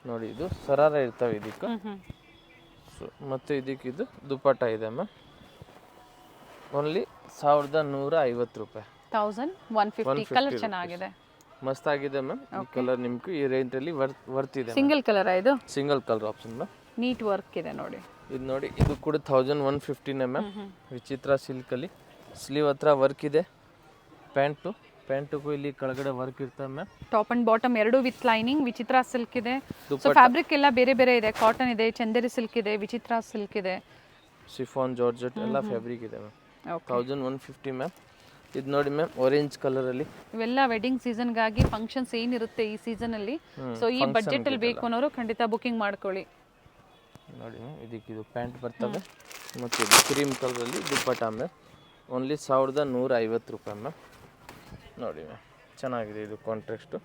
ನೋಡಿ ಇದು ಸರಾರ ಇರ್ತವೆ ಇದಕ್ಕೆ. ಮತ್ತು ಇದಕ್ಕಿದು ದುಪ್ಪಟ್ಟ ಇದೆ ಮ್ಯಾಮ್. ಓನ್ಲಿ 1150 ರೂಪಾಯಿ. 1150. ಕಲರ್ ಚೆನ್ನಾಗಿದೆ, ಮಸ್ತಾಗಿದೆ ಮ್ಯಾಮ್. ಈ ಕಲರ್ ನಿಮ್ಗೆ ಈ ರೇಂಜ್ ಅಲ್ಲಿ ವರ್ತಿದೆ. ಸಿಂಗಲ್ ಕಲರ್ ಇದು, single colour option ma'am. Neat work ಇದೆ ನೋಡಿ. ಇದು ನೋಡಿ, ಇದು ಕೂಡ 1150ನೇ ಮ್ಯಾಮ್. ವಿಚಿತ್ರ ಸಿಲ್ಕ್ ಅಲ್ಲಿ ಸ್ಲೀವ್ ಹತ್ರ ವರ್ಕ್ ಇದೆ. ಪ್ಯಾಂಟುಗೂ ಇಲ್ಲಿ ಕೆಳಗಡೆ ವರ್ಕ್ ಇರ್ತದೆ ಮ್ಯಾಮ್. ಟಾಪ್ ಅಂಡ್ ಬಾಟಮ್ ಎರಡು ವಿತ್ ಲೈನಿಂಗ್. ವಿಚಿತ್ರ ಸಿಲ್ಕ್ ಇದೆ. ಸೊ ಫ್ಯಾಬ್ರಿಕ್ ಎಲ್ಲ ಬೇರೆ ಬೇರೆ ಇದೆ. ಕಾಟನ್ ಇದೆ, ಚಂದೇರಿ ಸಿಲ್ಕ್ ಇದೆ, ವಿಚಿತ್ರ ಸಿಲ್ಕ್ ಇದೆ, ಶಿಫಾನ್, ಜಾರ್ಜೆಟ್ ಎಲ್ಲ ಫ್ಯಾಬ್ರಿಕ್ ಇದೆ ಮ್ಯಾಮ್. 1150 ಮ್ಯಾಮ್. ಇದು ನೋಡಿ ಮ್ಯಾಮ್, ಆರೆಂಜ್ ಕಲರ್ ಅಲ್ಲಿ. ಇವೆಲ್ಲ ವೆಡ್ಡಿಂಗ್ ಸೀಸನ್ಗಾಗಿ ಫಂಕ್ಷನ್ಸ್ ಏನಿರುತ್ತೆ ಈ ಸೀಸನ್ ಅಲ್ಲಿ, ಸೊ ಈ ಬಡ್ಜೆಟ್ ಅಲ್ಲಿ ಬೇಕು ಅನ್ನೋರು ಖಂಡಿತ ಬುಕಿಂಗ್ ಮಾಡ್ಕೊಳ್ಳಿ. ನೋಡಿ ಮ್ಯಾಮ್, ಇದಕ್ಕಿದು ಪ್ಯಾಂಟ್ ಬರ್ತವೆ ಮತ್ತು ಇದು ಕ್ರೀಮ್ ಕಲರ್ ಅಲ್ಲಿ ದುಪ್ಪಟ್ಟ ಮ್ಯಾಮ್. ಓನ್ಲಿ 1150 ರೂಪಾಯಿ ಮ್ಯಾಮ್. ನೋಡಿ ಮ್ಯಾಮ್, ಚೆನ್ನಾಗಿದೆ ಇದು contrast.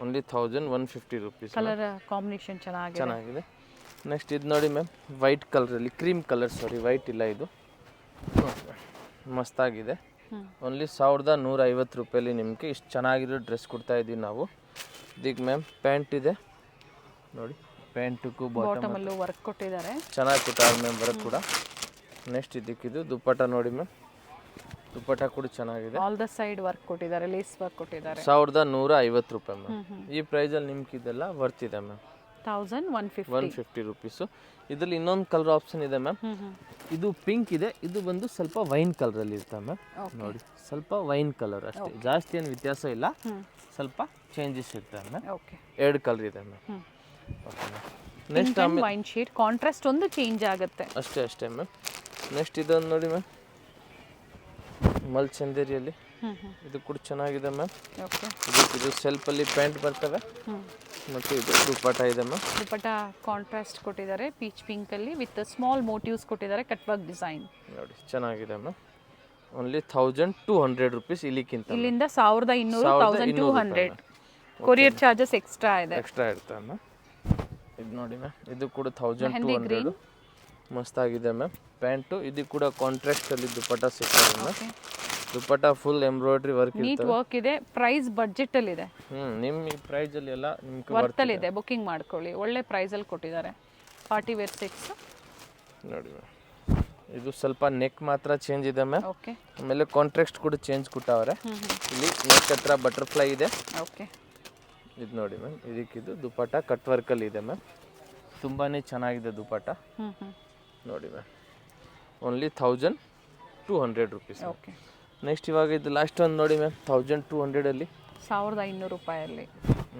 Only 1150 rupees. Colour combination ಚೆನ್ನಾಗಿದೆ. ನೆಕ್ಸ್ಟ್ ಇದು ನೋಡಿ ಮ್ಯಾಮ್, ವೈಟ್ ಕಲರಲ್ಲಿ, ಕ್ರೀಮ್ ಕಲರ್, ಸಾರಿ ವೈಟ್ ಇಲ್ಲ ಇದು. ಮಸ್ತಾಗಿದೆ. ಓನ್ಲಿ 1150 ರೂಪಾಯಲ್ಲಿ ನಿಮಗೆ ಇಷ್ಟು ಚೆನ್ನಾಗಿರೋ ಡ್ರೆಸ್ ಕೊಡ್ತಾ ಇದ್ದೀವಿ ನಾವು. ಇದಕ್ಕೆ ಮ್ಯಾಮ್ ಪ್ಯಾಂಟ್ ಇದೆ ನೋಡಿ, ಪ್ಯಾಂಟಕ್ಕೂ ಬಾಟಮಲ್ಲೂ ವರ್ಕ್ ಕೊಟ್ಟಿದ್ದಾರೆ, ಚೆನ್ನಾಗಿ ಕೊಟ್ಟಾರೆ ಮ್ಯಾಮ್ ವರ್ಕ್ ಕೂಡ. ನೆಕ್ಸ್ಟ್ ಇದಕ್ಕಿದು ದುಪ್ಪಟ್ಟ ನೋಡಿ ಮ್ಯಾಮ್, ದುಪ್ಪಟ್ಟ ಕೂಡ ಚೆನ್ನಾಗಿದೆ. ಆಲ್ ದ ಸೈಡ್ ವರ್ಕ್ ಕೊಟ್ಟಿದ್ದಾರೆ, ಲೇಸ್ ವರ್ಕ್ ಕೊಟ್ಟಿದ್ದಾರೆ. 1150 ರೂಪಾಯಿ ಮ್ಯಾಮ್. ಈ ಪ್ರೈಸಲ್ಲಿ ನಿಮ್ಗೆ ಇದೆಲ್ಲ ವರ್ತಿದೆ ಮ್ಯಾಮ್. 1150 ರೂಪೀಸು. ಇದರಲ್ಲಿ ಇನ್ನೊಂದು ಕಲರ್ ಆಪ್ಷನ್ ಇದೆ ಮ್ಯಾಮ್. ಇದು ಪಿಂಕ್ ಇದೆ, ಇದು ಬಂದು ಸ್ವಲ್ಪ ವೈನ್ ಕಲರ್ ಅಲ್ಲಿ ಇರ್ತದೆ ಮ್ಯಾಮ್. ನೋಡಿ, ಸ್ವಲ್ಪ ವೈನ್ ಕಲರ್ ಅಷ್ಟೇ, ಜಾಸ್ತಿ ಏನು ವ್ಯತ್ಯಾಸ ಇಲ್ಲ, ಸ್ವಲ್ಪ ಚೇಂಜಸ್ ಇರ್ತದೆ ಮ್ಯಾಮ್. ಎರಡು ಕಲರ್ ಇದೆ ma'am. Okay ma'am. Next wine shade contrast ಒಂದು ಚೇಂಜ್ ಆಗುತ್ತೆ ಅಷ್ಟೇ ಮ್ಯಾಮ್. ನೆಕ್ಸ್ಟ್ ಇದೊಂದು ನೋಡಿ ಮ್ಯಾಮ್, ಮಲ್ ಚಂದೇರಿಯಲ್ಲಿ, ಇದು ಕೂಡ ಚೆನ್ನಾಗಿದೆ ಮ್ಯಾಮ್. ಇದು ಸೆಲ್ಫ್ ಅಲ್ಲಿ ಪ್ಯಾಂಟ್ ಬರ್ತವೆ ಮತ್ತು ಇದು ದುಪ್ಪಟ್ಟ ಇದೆ ಮ್ಯಾಮ್. ದುಪ್ಪಟ್ಟ ಕಾಂಟ್ರಾಸ್ಟ್ ಕೊಟ್ಟಿದ್ದಾರೆ, ಪೀಚ್ ಪಿಂಕ್ ಅಲ್ಲಿ ವಿತ್ ಸ್ಮಾಲ್ ಮೋಟಿವ್ಸ್ ಕೊಟ್ಟಿದ್ದಾರೆ, ಕಟ್ ವರ್ಕ್ ಡಿಸೈನ್. ನೋಡಿ, ಚೆನ್ನಾಗಿದೆ ಮ್ಯಾಮ್. Only 1200 rupees. ಇಲ್ಲಿಂದ 1200, 1200. ಕೊರಿಯರ್ ಚಾರ್ಜಸ್ ಎಕ್ಸ್ಟ್ರಾ ಇದೆ. ಎಕ್ಸ್ಟ್ರಾ ಇರ್ತದೆ ಮ್ಯಾಮ್. ಇದು ನೋಡಿ ಮ್ಯಾಮ್, ಇದು ಕೂಡ 1200 ಮಸ್ತಾಗಿದೆ ಮ್ಯಾಮ್. ಪ್ಯಾಂಟು ಇದು ಕೂಡ ಕಾಂಟ್ರಾಸ್ಟಲ್ಲಿ ದುಪ್ಪಟ್ಟ ಸಿಗ್ತದೆ ma'am. Dupatta full embroidery work neat work ಇದೆ. ಪ್ರೈಸ್ ಬಡ್ಜೆಟ್ ಅಲ್ಲಿ ಇದೆ. ನಿಮ್ಮ ಈ ಪ್ರೈಸ್ ಅಲ್ಲಿ ಎಲ್ಲ ನಿಮ್ಗೆ ವರ್ತ್ ಅಲ್ಲಿ ಇದೆ. ಬುಕಿಂಗ್ ಮಾಡ್ಕೊಳ್ಳಿ, ಒಳ್ಳೆ ಪ್ರೈಸ್ ಅಲ್ಲಿ ಕೊಟ್ಟಿದ್ದಾರೆ. ಪಾರ್ಟಿ ವೇರ್ ಸೆಟ್ಸ್ ನೋಡಿ ಮ್ಯಾಮ್. ಇದು ಸ್ವಲ್ಪ ನೆಕ್ ಮಾತ್ರ ಚೇಂಜ್ ಇದೆ ಮ್ಯಾಮ್. ಓಕೆ. ಆಮೇಲೆ ಕಾಂಟ್ರಾಸ್ಟ್ ಕೂಡ ಚೇಂಜ್ ಕೊಟ್ಟವ್ರೆ. ಇಲ್ಲಿ ನೆಕ್ ಹತ್ರ ಬಟರ್ಫ್ಲೈ ಇದೆ. ಓಕೆ. ಇದು ನೋಡಿ ಮ್ಯಾಮ್, ಇದಕ್ಕಿದು ದುಪ್ಪಟ್ಟ ಕಟ್ ವರ್ಕಲ್ಲಿ ಇದೆ ಮ್ಯಾಮ್. ತುಂಬಾ ಚೆನ್ನಾಗಿದೆ ದುಪ್ಪಟ್ಟ. ನೋಡಿ ma'am, only 1200 rupees. Okay. Next ಇವಾಗ ಇದು ಲಾಸ್ಟ್ ಒಂದು ನೋಡಿ ಮ್ಯಾಮ್, 1200 1500 ರೂಪಾಯಲ್ಲಿ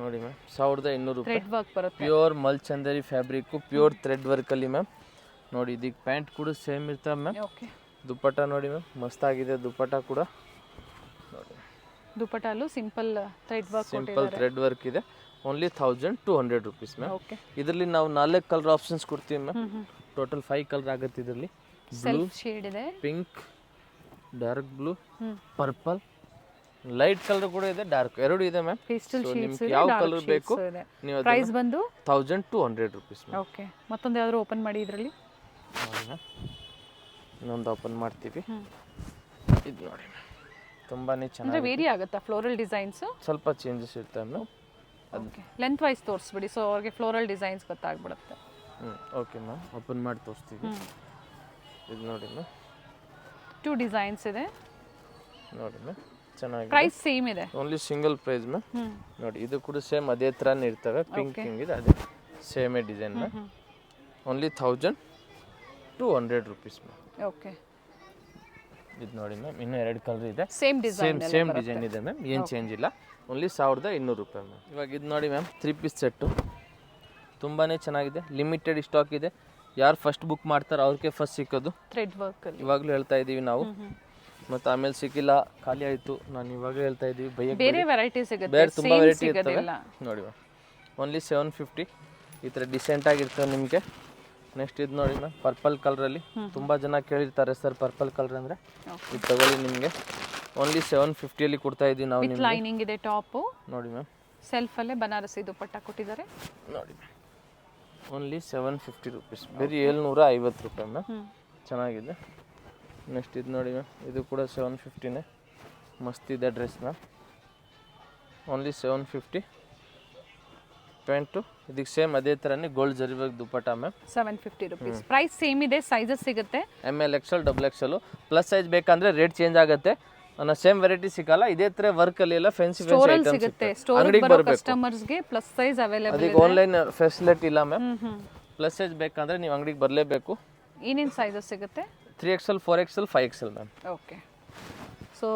ನೋಡಿ ಮ್ಯಾಮ್. 1200 ರೂಪಾಯಿ. ಥ್ರೆಡ್ ವರ್ಕ್ ಬರುತ್ತೆ. ಪ್ಯೂರ್ ಮಲ್ಚಂದರಿ ಫ್ಯಾಬ್ರಿಕ್ಕು, ಪ್ಯೂರ್ ಥ್ರೆಡ್ ವರ್ಕಲ್ಲಿ ಮ್ಯಾಮ್. ನೋಡಿ ಇದಕ್ಕೆ ಪ್ಯಾಂಟ್ ಕೂಡ ಸೇಮ್ ಇರ್ತವೆ ಮ್ಯಾಮ್. ಓಕೆ. ದುಪ್ಪಟ್ಟ ನೋಡಿ ಮ್ಯಾಮ್, ಮಸ್ತಾಗಿದೆ ದುಪ್ಪಟ್ಟ ಕೂಡ. ನೋಡಿ ದುಪ್ಪಟ್ಟಲ್ಲೂ simple thread work simple thread work ಇದೆ. Only 1200 rupees ma'am. ಓಕೆ. ಇದರಲ್ಲಿ ನಾವು 4 ಕಲರ್ ಆಪ್ಷನ್ಸ್ ಕೊಡ್ತೀವಿ ಮ್ಯಾಮ್. ಟೋಟಲ್ 5 ಕಲರ್ ಆಗುತ್ತೆ ಇದರಲ್ಲಿ. ಬ್ಲೂ ಶೇಡ್ ಇದೆ, pink, dark blue, purple, light colour ಕೂಡ ಇದೆ, ಡಾರ್ಕ್ ಎರಡು ಇದೆ ಮ್ಯಾಮ್. ಪೇಸ್ಟಲ್ ಶೇಡ್ಸ್ ಇದೆ, ಯಾವ ಡಾರ್ಕ್ ಕಲರ್ ಬೇಕು ನೀವು ಪ್ರೈಸ್ ಬಂದು 1200 ರುಪೀಸ್ ಮ್ಯಾಮ್. ಓಕೆ. ಮತ್ತೊಂದು ಯಾವ್ದಾದ್ರು ಓಪನ್ ಮಾಡಿ ಇದರಲ್ಲಿ. ನೋಡಿ ಮ್ಯಾಮ್, ಇನ್ನೊಂದು ಓಪನ್ ಮಾಡ್ತೀವಿ. ಇದು ನೋಡಿ ಮ್ಯಾಮ್, ತುಂಬಾ ಚೆನ್ನಾಗಿ ವೇರಿ ಆಗುತ್ತಾ ಫ್ಲೋರಲ್ ಡಿಸೈನ್ಸ್? ಸ್ವಲ್ಪ ಚೇಂಜಸ್ ಇರ್ತವೆ ಮ್ಯಾಮ್. ಓಕೆ. ಲೆಂತ್ ವೈಸ್ ತೋರಿಸ್ಬಿಡಿ, ಸೊ ಅವ್ರಿಗೆ ಫ್ಲೋರಲ್ ಡಿಸೈನ್ಸ್ ಗೊತ್ತಾಗ್ಬಿಡುತ್ತೆ. ಓಕೆ ಮ್ಯಾಮ್, ಓಪನ್ ಮಾಡಿ ತೋರಿಸ್ತೀವಿ. ಇದು ನೋಡಿ ಮ್ಯಾಮ್, 2 ಡಿಸೈನ್ಸ್ ಇದೆ. ನೋಡಿ ಮ್ಯಾಮ್, ಚೆನ್ನಾಗಿದೆ. ಪ್ರೈಸ್ ಸೇಮ್ ಇದೆ. Only single price ma'am. ನೋಡಿ ಇದು ಕೂಡ ಸೇಮ್ ಅದೇ ಥರನೇ ಇರ್ತವೆ. ಪಿಂಕ್ ಹಿಂಗ್ ಇದೆ, ಅದೇ ಸೇಮೇ design ma'am. Only 1200 rupees ma'am. Okay. ಇದು ನೋಡಿ ಮ್ಯಾಮ್, ಇನ್ನೂ 2 ಕಲರ್ ಇದೆ. ಸೇಮ್ ಡಿಸೈನ್ ಇದೆ ಮ್ಯಾಮ್, ಏನು ಚೇಂಜ್ ಇಲ್ಲ. ಓನ್ಲಿ 1200 ರೂಪಾಯಿ ಮ್ಯಾಮ್. ಇವಾಗ ಇದು ನೋಡಿ ಮ್ಯಾಮ್, 3 ಪೀಸ್ ಸೆಟ್ಟು ತುಂಬಾ ಚೆನ್ನಾಗಿದೆ. ಲಿಮಿಟೆಡ್ ಸ್ಟಾಕ್ ಇದೆ. ಯಾರು ಫಸ್ಟ್ ಬುಕ್ ಮಾಡ್ತಾರೆ ಅವ್ರಿಗೆ ಫಸ್ಟ್ ಸಿಕ್ಕೋದು. ಥ್ರೆಡ್ ವರ್ಕ್ ಅಲ್ಲಿ ಇವಾಗಲೂ ಹೇಳ್ತಾ ಇದ್ದೀವಿ ನಾವು, ಮತ್ತು ಆಮೇಲೆ ಸಿಕ್ಕಿಲ್ಲ ಖಾಲಿ ಆಯಿತು, ನಾನು ಇವಾಗಲೂ ಹೇಳ್ತಾ ಇದ್ದೀವಿ. ಬೇರೆ ವೆರೈಟಿ ಸಿಗುತ್ತೆ, ಬೇರೆ ತುಂಬ ವೆರೈಟಿ ಇರ್ತವೆ. ಸಿಗೋದಿಲ್ಲ. ನೋಡಿ ಮ್ಯಾಮ್, ಓನ್ಲಿ 750. ಈ ಥರ ಡಿಸೆಂಟ್ ಆಗಿರ್ತವೆ ನಿಮಗೆ. ನೆಕ್ಸ್ಟ್ ಇದು ನೋಡಿ ಮ್ಯಾಮ್, ಪರ್ಪಲ್ ಕಲರಲ್ಲಿ ತುಂಬ ಜನ ಕೇಳಿರ್ತಾರೆ ಸರ್ ಪರ್ಪಲ್ ಕಲರ್ ಅಂದರೆ. ಇದು ತಗೊಳ್ಳಿ, ನಿಮಗೆ ಓನ್ಲಿ 750 ಕೊಡ್ತಾ ಇದ್ದೀವಿ ನಾವು ನಿಮಗೆ. ಲೈನಿಂಗ್ ಇದೆ ಟಾಪ್. ನೋಡಿ ಮ್ಯಾಮ್, ಸೆಲ್ಫ್ ಅಲ್ಲೇ ಬನಾರಸಿ ದುಪ್ಪಟ್ಟ ಕೊಟ್ಟಿದ್ದಾರೆ. ನೋಡಿ ಮ್ಯಾಮ್, ಓನ್ಲಿ 750 ರುಪೀಸ್. ಬರೀ 750 ರೂಪಾಯಿ ಮ್ಯಾಮ್. ಚೆನ್ನಾಗಿದೆ. ನೆಕ್ಸ್ಟ್ ಇದು ನೋಡಿ ಮ್ಯಾಮ್, ಇದು ಕೂಡ 750ನೇ. ಮಸ್ತ್ ಇದೆ ಡ್ರೆಸ್ ಮ್ಯಾಮ್. ಓನ್ಲಿ 750. ಪ್ಯಾಂಟು ಇದಕ್ಕೆ ಸೇಮ್ ಅದೇ ಥರನೇ ಗೋಲ್ಡ್ ಜರಿಬೇಕು ದುಪ್ಪಟ್ಟ ಮ್ಯಾಮ್. 750 ರುಪೀಸ್. ಪ್ರೈಸ್ ಸೇಮ್ ಇದೆ, ಸೈಜಸ್ ಸಿಗುತ್ತೆ. ML XL XXL. Plus size ಬೇಕಂದ್ರೆ ರೇಟ್ ಚೇಂಜ್ ಆಗುತ್ತೆ. ಸೇಮ್ ವೆರೈಟಿ ಸಿಗಲ್ಲ. ಇದೇ ಥರ ವರ್ಕಲ್ಲಿ ಎಲ್ಲ ಫ್ಯಾನ್ಸಿ ಐಟಮ್ಸ್ ಸಿಗುತ್ತೆ. ಸ್ಟೋರ್ ಬರೋ ಕಸ್ಟಮರ್ಸ್ಗೆ ಪ್ಲಸ್ ಸೈಜ್ ಅವೈಲೇಬಲ್ ಇದೆ. ಅದಕ್ಕೆ ಆನ್ಲೈನ್ ಫೆಸಿಲಿಟಿ ಇಲ್ಲ ಮ್ಯಾಮ್. ಪ್ಲಸ್ ಸೈಜ್ ಬೇಕಂದ್ರೆ ನೀವು ಅಂಗಡಿಗೆ ಬರಲೇಬೇಕು. ಏನೇನು ಸೈಜಸ್ ಸಿಗುತ್ತೆ? 3XL 4XL 5XL ma'am. Okay. So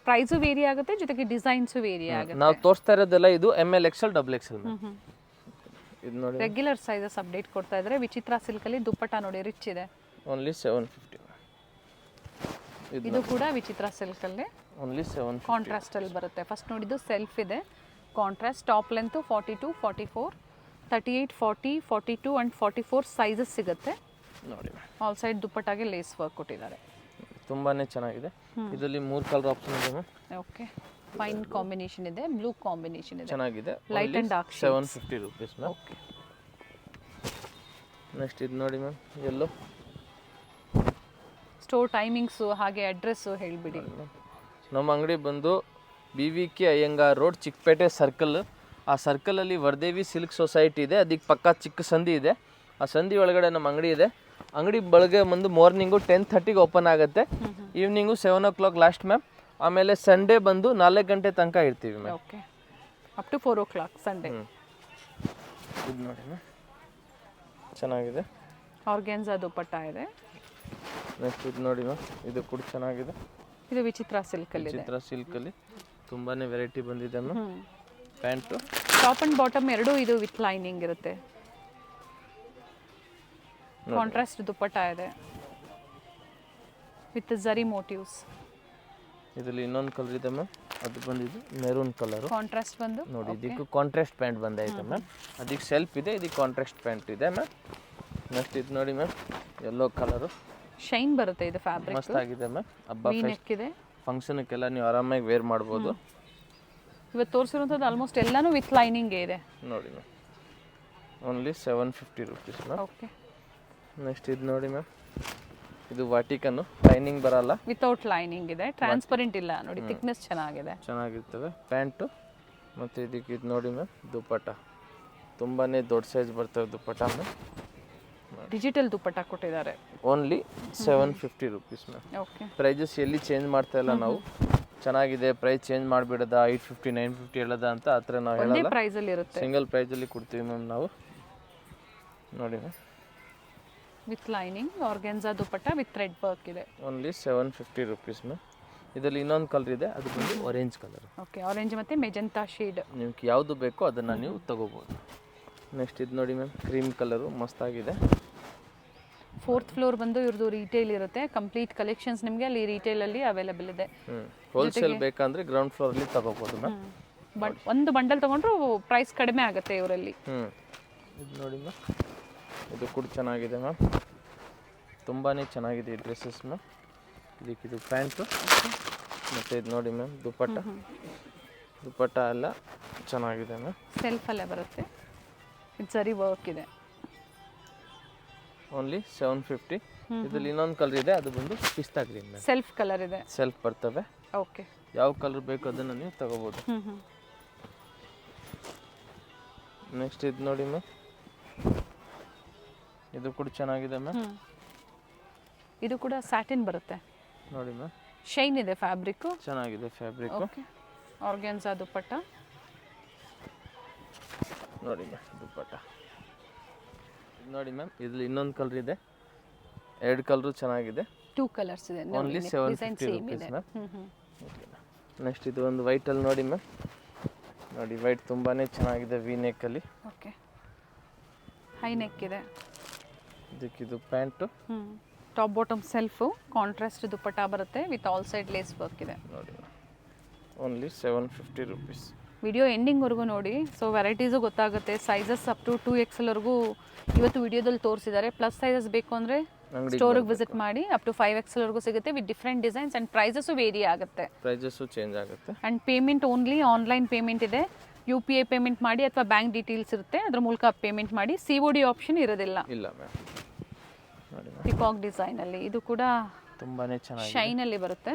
price vary ಆಗುತ್ತೆ, ಜೊತೆಗೆ ಡಿಸೈನ್ಸು ವೇರಿ ಆಗುತ್ತೆ. ನಾವು ತೋರಿಸ್ತಾ ಇರೋದೆಲ್ಲ ಇದು ML XL XXL ಮ್ಯಾಮ್. ಇದು ನೋಡಿ, ರೆಗ್ಯುಲರ್ ಸೈಜಸ್ ಅಪ್ಡೇಟ್ ಕೊಡ್ತಾ ಇದ್ದಾರೆ. ವಿಚಿತ್ರ ಸಿಲ್ಕ್ ಅಲ್ಲಿ ದುಪ್ಪಟ್ಟ ನೋಡಿ, ರಿಚ್ ಇದೆ. ಓನ್ಲಿ 750. ಇದು ಕೂಡ ವಿಚಿತ್ರ ಸಿಲ್ಕ್ ಅಲ್ಲಿ ಓನ್ಲಿ 750. ಕಾಂಟ್ರಾಸ್ಟ್ ಅಲ್ಲಿ ಬರುತ್ತೆ. ಫಸ್ಟ್ ನೋಡಿದ್ದು ಸೆಲ್ಫ್ ಇದೆ, contrast. Top length 42, 44, 38, 40, 42 and 44 sizes ಸಿಗುತ್ತೆ. ನೋಡಿ ಆಲ್ ಸೈಡ್ ದುಪ್ಪಟ್ಟಾಗೆ ಲೇಸ್ ವರ್ಕ್ ಕೊಟ್ಟಿದ್ದಾರೆ. ತುಂಬಾನೇ ಚೆನ್ನಾಗಿದೆ. ಇದರಲ್ಲಿ 3 ಕಲರ್ ಆಪ್ಷನ್ ಇದೆ ಮ್ಯಾಮ್. ಓಕೆ. ಫೈನ್ ಕಾಂಬಿನೇಷನ್ ಇದೆ, ಬ್ಲೂ ಕಾಂಬಿನೇಷನ್ ಇದೆ, ಚೆನ್ನಾಗಿದೆ. Light and dark 750 rupees ma'am. Okay. Next ಇದು ನೋಡಿ ಮ್ಯಾಮ್, ಎಲ್ಲೋ. ಸ್ಟೋರ್ ಟೈಮಿಂಗ್ಸು ಹಾಗೆ ಅಡ್ರೆಸ್ಸು ಹೇಳಿಬಿಡಿ. ನಮ್ಮ ಅಂಗಡಿ ಬಂದು BVK Iyengar road, Chickpet circle. ಆ ಸರ್ಕಲಲ್ಲಿ ವರದೇವಿ ಸಿಲ್ಕ್ ಸೊಸೈಟಿ ಇದೆ, ಅದಕ್ಕೆ ಪಕ್ಕ ಚಿಕ್ಕ ಸಂದಿ ಇದೆ. ಆ ಸಂದಿ ಒಳಗಡೆ ನಮ್ಮ ಅಂಗಡಿ ಇದೆ. ಅಂಗಡಿ ಬೆಳಗ್ಗೆ ಬಂದು ಮಾರ್ನಿಂಗು 10:30ಗೆ ಓಪನ್ ಆಗುತ್ತೆ, ಈವ್ನಿಂಗು 7 o'clock ಲಾಸ್ಟ್ ಮ್ಯಾಮ್. ಆಮೇಲೆ ಸಂಡೇ ಬಂದು 4 ಗಂಟೆ ತನಕ ಇರ್ತೀವಿ ma'am. Okay. Up to 4 o'clock Sunday. ಇದು ನೋಡಿ ಮ್ಯಾಮ್, ಚೆನ್ನಾಗಿದೆ. ಆರ್ಗೆನ್ಸಾ ದುಪ್ಪಟ್ಟ ಇದೆ. ನೆಕ್ಸ್ಟ್ ಇದು ನೋಡಿ ಮ್ಯಾಮ್, ಇದು ಕೂಡ ಚೆನ್ನಾಗಿದೆ. ಇದು ವಿಚಿತ್ರ ಸಿಲ್ಕ್ ಅಲ್ಲಿ ಇದೆ. ವಿಚಿತ್ರ ಸಿಲ್ಕಲ್ಲಿ ತುಂಬಾನೇ ವೆರೈಟಿ ಬಂದಿದೆ ma'am. Pant top and bottom ಎರಡೂ ಇದು ವಿತ್ ಲೈನಿಂಗ್ ಇರುತ್ತೆ. ಕಾಂಟ್ರಾಸ್ಟ್ ದುಪ್ಪಟ್ಟ ಇದೆ ವಿತ್ ಜರಿ ಮೋಟಿವ್ಸ್. ಇದರಲ್ಲಿ ಇನ್ನೊಂದು ಕಲರ್ ಇದೆ ಮ್ಯಾಮ್, ಅದು ಬಂದಿದ್ದು ಮೆರೂನ್ ಕಲರ್. ಕಾಂಟ್ರಾಸ್ಟ್ ಬಂದು ನೋಡಿ, ಇದಕ್ಕೂ ಕಾಂಟ್ರಾಸ್ಟ್ ಪ್ಯಾಂಟ್ ಬಂದೈತೆ ಮ್ಯಾಮ್. ಅದಕ್ಕೆ ಸೆಲ್ಫ್ ಇದೆ, ಇದಕ್ಕೆ ಕಾಂಟ್ರಾಸ್ಟ್ ಪ್ಯಾಂಟ್ ಇದೆ ಮ್ಯಾಮ್. ನೆಕ್ಸ್ಟ್ ಇದು ನೋಡಿ ಮ್ಯಾಮ್, ಯೆಲ್ಲೋ ಕಲರು. ಶೈನ್ ಬರುತ್ತೆ ಇದು ಫ್ಯಾಬ್ರಿಕ್. ಮಸ್ತ್ ಆಗಿದೆ ಮ್ಯಾಮ್. ಹಬ್ಬ ವಿ ನೆಕ್ ಇದೆ. ಫಂಕ್ಷನ್ಗೆಲ್ಲ ನೀವು ಆರಾಮಾಗಿ ವೇರ್ ಮಾಡ್ಬೋದು. ಇವತ್ತು ತೋರಿಸಿರುವಂಥದ್ದು ಆಲ್ಮೋಸ್ಟ್ ಎಲ್ಲಾನು ವಿತ್ ಲೈನಿಂಗ್ ಇದೆ ನೋಡಿ ma'am. Only 750 rupees ma'am. Okay. Next ಇದು ನೋಡಿ ಮ್ಯಾಮ್, ಇದು ವಾಟಿಕನ್ನು, ಲೈನಿಂಗ್ ಬರಲ್ಲ, ವಿತೌಟ್ ಲೈನಿಂಗ್ ಇದೆ, ಟ್ರಾನ್ಸ್ಪರೆಂಟ್ ಇಲ್ಲ ನೋಡಿ, ಥಿಕ್ನೆಸ್ ಚೆನ್ನಾಗಿದೆ, ಚೆನ್ನಾಗಿರ್ತವೆ. ಪ್ಯಾಂಟು ಮತ್ತು ಇದಕ್ಕೆ ಇದು ನೋಡಿ ಮ್ಯಾಮ್ ದುಪ್ಪಟ್ಟ, ತುಂಬಾ ದೊಡ್ಡ ಸೈಜ್ ಬರ್ತವೆ ದುಪ್ಪಟ್ಟ ಮ್ಯಾಮ್. ಡಿಜಿಟಲ್ ದುಪ್ಪಟ್ಟ ಕೊಟ್ಟಿದ್ದಾರೆ. Only 750 rupees ma'am. Okay. Prices ಎಲ್ಲಿ ಚೇಂಜ್ ಮಾಡ್ತಾ ಇಲ್ಲ ನಾವು. ಚೆನ್ನಾಗಿದೆ, ಪ್ರೈಸ್ ಚೇಂಜ್ ಮಾಡಿಬಿಡೋದ 850 950 ಹೇಳೋದ ಅಂತ ಆ ಥರ ನಾವು ಒಂದೇ ಹೇಳಲ್ಲ, ಪ್ರೈಸಲ್ಲಿ ಇರುತ್ತೆ, ಸಿಂಗಲ್ ಪ್ರೈಸಲ್ಲಿ ಕೊಡ್ತೀವಿ ಮ್ಯಾಮ್ ನಾವು. ನೋಡಿ ma'am, with lining organza dupatta with thread work ಇದೆ. Only 750 rupees ma'am. ಇದರಲ್ಲಿ ಇನ್ನೊಂದು ಕಲರ್ ಇದೆ, ಅದು ಬಂದು ಆರೆಂಜ್ ಕಲರ್. ಓಕೆ, ಆರೆಂಜ್ ಮತ್ತು ಮೆಜೆಂಟಾ ಶೇಡ್. ನಿಮ್ಗೆ ಯಾವುದು ಬೇಕೋ ಅದನ್ನು ನೀವು ತಗೋಬೋದು. ನೆಕ್ಸ್ಟ್ ಇದು ನೋಡಿ ಮ್ಯಾಮ್, ಕ್ರೀಮ್ ಕಲರು ಮಸ್ತಾಗಿದೆ. 4th ಫ್ಲೋರ್ ಬಂದು ಇವ್ರದ್ದು ರಿಟೇಲ್ ಇರುತ್ತೆ, ಕಂಪ್ಲೀಟ್ ಕಲೆಕ್ಷನ್ಸ್ ನಿಮಗೆ ಅಲ್ಲಿ ರಿಟೇಲಲ್ಲಿ ಅವೈಲೇಬಲ್ ಇದೆ. ಹೋಲ್ಸೇಲ್ ಬೇಕಂದ್ರೆ ಗ್ರೌಂಡ್ ಫ್ಲೋರಲ್ಲಿ ತಗೋಬೋದು ಮ್ಯಾಮ್. ಬಟ್ ಒಂದು ಬಂಡಲ್ ತೊಗೊಂಡ್ರು ಪ್ರೈಸ್ ಕಡಿಮೆ ಆಗುತ್ತೆ ಇವರಲ್ಲಿ. ಇದು ನೋಡಿ ಮ್ಯಾಮ್, ಇದು ಕೂಡ ಚೆನ್ನಾಗಿದೆ ಮ್ಯಾಮ್, ತುಂಬಾ ಚೆನ್ನಾಗಿದೆ ಈ ಡ್ರೆಸ್ಸಸ್ ಮ್ಯಾಮ್. ಇದಕ್ಕಿದು ಪ್ಯಾಂಟು ಮತ್ತು ಇದು ನೋಡಿ ಮ್ಯಾಮ್ ದುಪ್ಪಟ್ಟ, ದುಪ್ಪಟ್ಟ ಎಲ್ಲ ಚೆನ್ನಾಗಿದೆ ಮ್ಯಾಮ್. ಸೆಲ್ಫಲ್ಲೇ ಬರುತ್ತೆ, ಇದು ಸರಿ ವರ್ಕ್ ಇದೆ. ಓನ್ಲಿ 750. ಇದರಲ್ಲಿ ಇನ್ನೊಂದು ಕಲರ್ ಇದೆ, ಅದು ಬಂದು ಪಿಸ್ತಾ ಗ್ರೀನ್ ಮ್ಯಾಮ್. ಸೆಲ್ಫ್ ಕಲರ್ ಇದೆ, ಸೆಲ್ಫ್ ಬರ್ತವೆ. ಓಕೆ. ಯಾವ ಕಲರ್ ಬೇಕು ಅದನ್ನು ನೀವು ತಗೋಬೋದು. ನೆಕ್ಸ್ಟ್ ಇದು ನೋಡಿ ಮ್ಯಾಮ್, ಇದು ಕೂಡ ಚೆನ್ನಾಗಿದೆ ಮ್ಯಾಮ್. ಇದು ಕೂಡ ಸ್ಯಾಟಿನ್ ಬರುತ್ತೆ ನೋಡಿ ಮ್ಯಾಮ್, ಶೈನ್ ಇದೆ, ಫ್ಯಾಬ್ರಿಕ್ ಚೆನ್ನಾಗಿದೆ ಫ್ಯಾಬ್ರಿಕ್. ಓಕೆ. ಆರ್ಗೆನ್ಸಾ ದುಪ್ಪಟ್ಟ ನೋಡಿ ಮ್ಯಾಮ್ ದುಪ್ಪಟ್ಟ. ನೋಡಿ ಮ್ಯಾಮ್, ಇದ್ರಲ್ಲಿ ಇನ್ನೊಂದು ಕಲರ್ ಇದೆ, 2 ಕಲರು ಚೆನ್ನಾಗಿದೆ. 2 ಕಲರ್ಸ್ ಇದೆ, ಓನ್ಲಿ 750 ರುಪೀಸ್ ಮ್ಯಾಮ್. ನೆಕ್ಸ್ಟ್ ಇದು ಒಂದು ವೈಟಲ್ಲಿ ನೋಡಿ ಮ್ಯಾಮ್, ನೋಡಿ ವೈಟ್ ತುಂಬಾ ಚೆನ್ನಾಗಿದೆ, ವಿ ನೆಕ್ಕಲ್ಲಿ. ಓಕೆ, ಹೈ ನೆಕ್ ಇದೆ. ಇದಕ್ಕಿದು pant, top bottom self, contrast dupatta ಬರುತ್ತೆ with all side lace work ಇದೆ. ನೋಡಿ ಓನ್ಲಿ 750 ರುಪೀಸ್. ವಿಡಿಯೋ ಎಂಡಿಂಗ್ವರೆಗೂ ನೋಡಿ, ಸೊ ವೆರೈಟೀಸು ಗೊತ್ತಾಗುತ್ತೆ. ಸೈಜಸ್ ಅಪ್ ಟು 2XL ಇವತ್ತು ವಿಡಿಯೋದಲ್ಲಿ ತೋರಿಸಿದ್ದಾರೆ. ಪ್ಲಸ್ ಸೈಜಸ್ ಬೇಕು ಅಂದರೆ ಸ್ಟೋರಿಗೆ ವಿಸಿಟ್ ಮಾಡಿ, ಅಪ್ ಟು 5XL ಸಿಗುತ್ತೆ with different designs and prices vary ಆಗುತ್ತೆ, ಪ್ರೈಸಸ್ಸು ಚೇಂಜ್ ಆಗುತ್ತೆ. And payment only online payment ಇದೆ. UPI ಪೇಮೆಂಟ್ ಮಾಡಿ ಅಥವಾ ಬ್ಯಾಂಕ್ ಡೀಟೇಲ್ಸ್ ಇರುತ್ತೆ, ಅದ್ರ ಮೂಲಕ ಪೇಮೆಂಟ್ ಮಾಡಿ. COD ಆಪ್ಷನ್ ಇರೋದಿಲ್ಲ. ಇಲ್ಲ ಮ್ಯಾಮ್. ನೋಡಿ ಪಿಕಾಕ್ ಡಿಸೈನಲ್ಲಿ, ಇದು ಕೂಡ ತುಂಬಾ ಚೆನ್ನಾಗಿದೆ, ಶೈನಲ್ಲಿ ಬರುತ್ತೆ.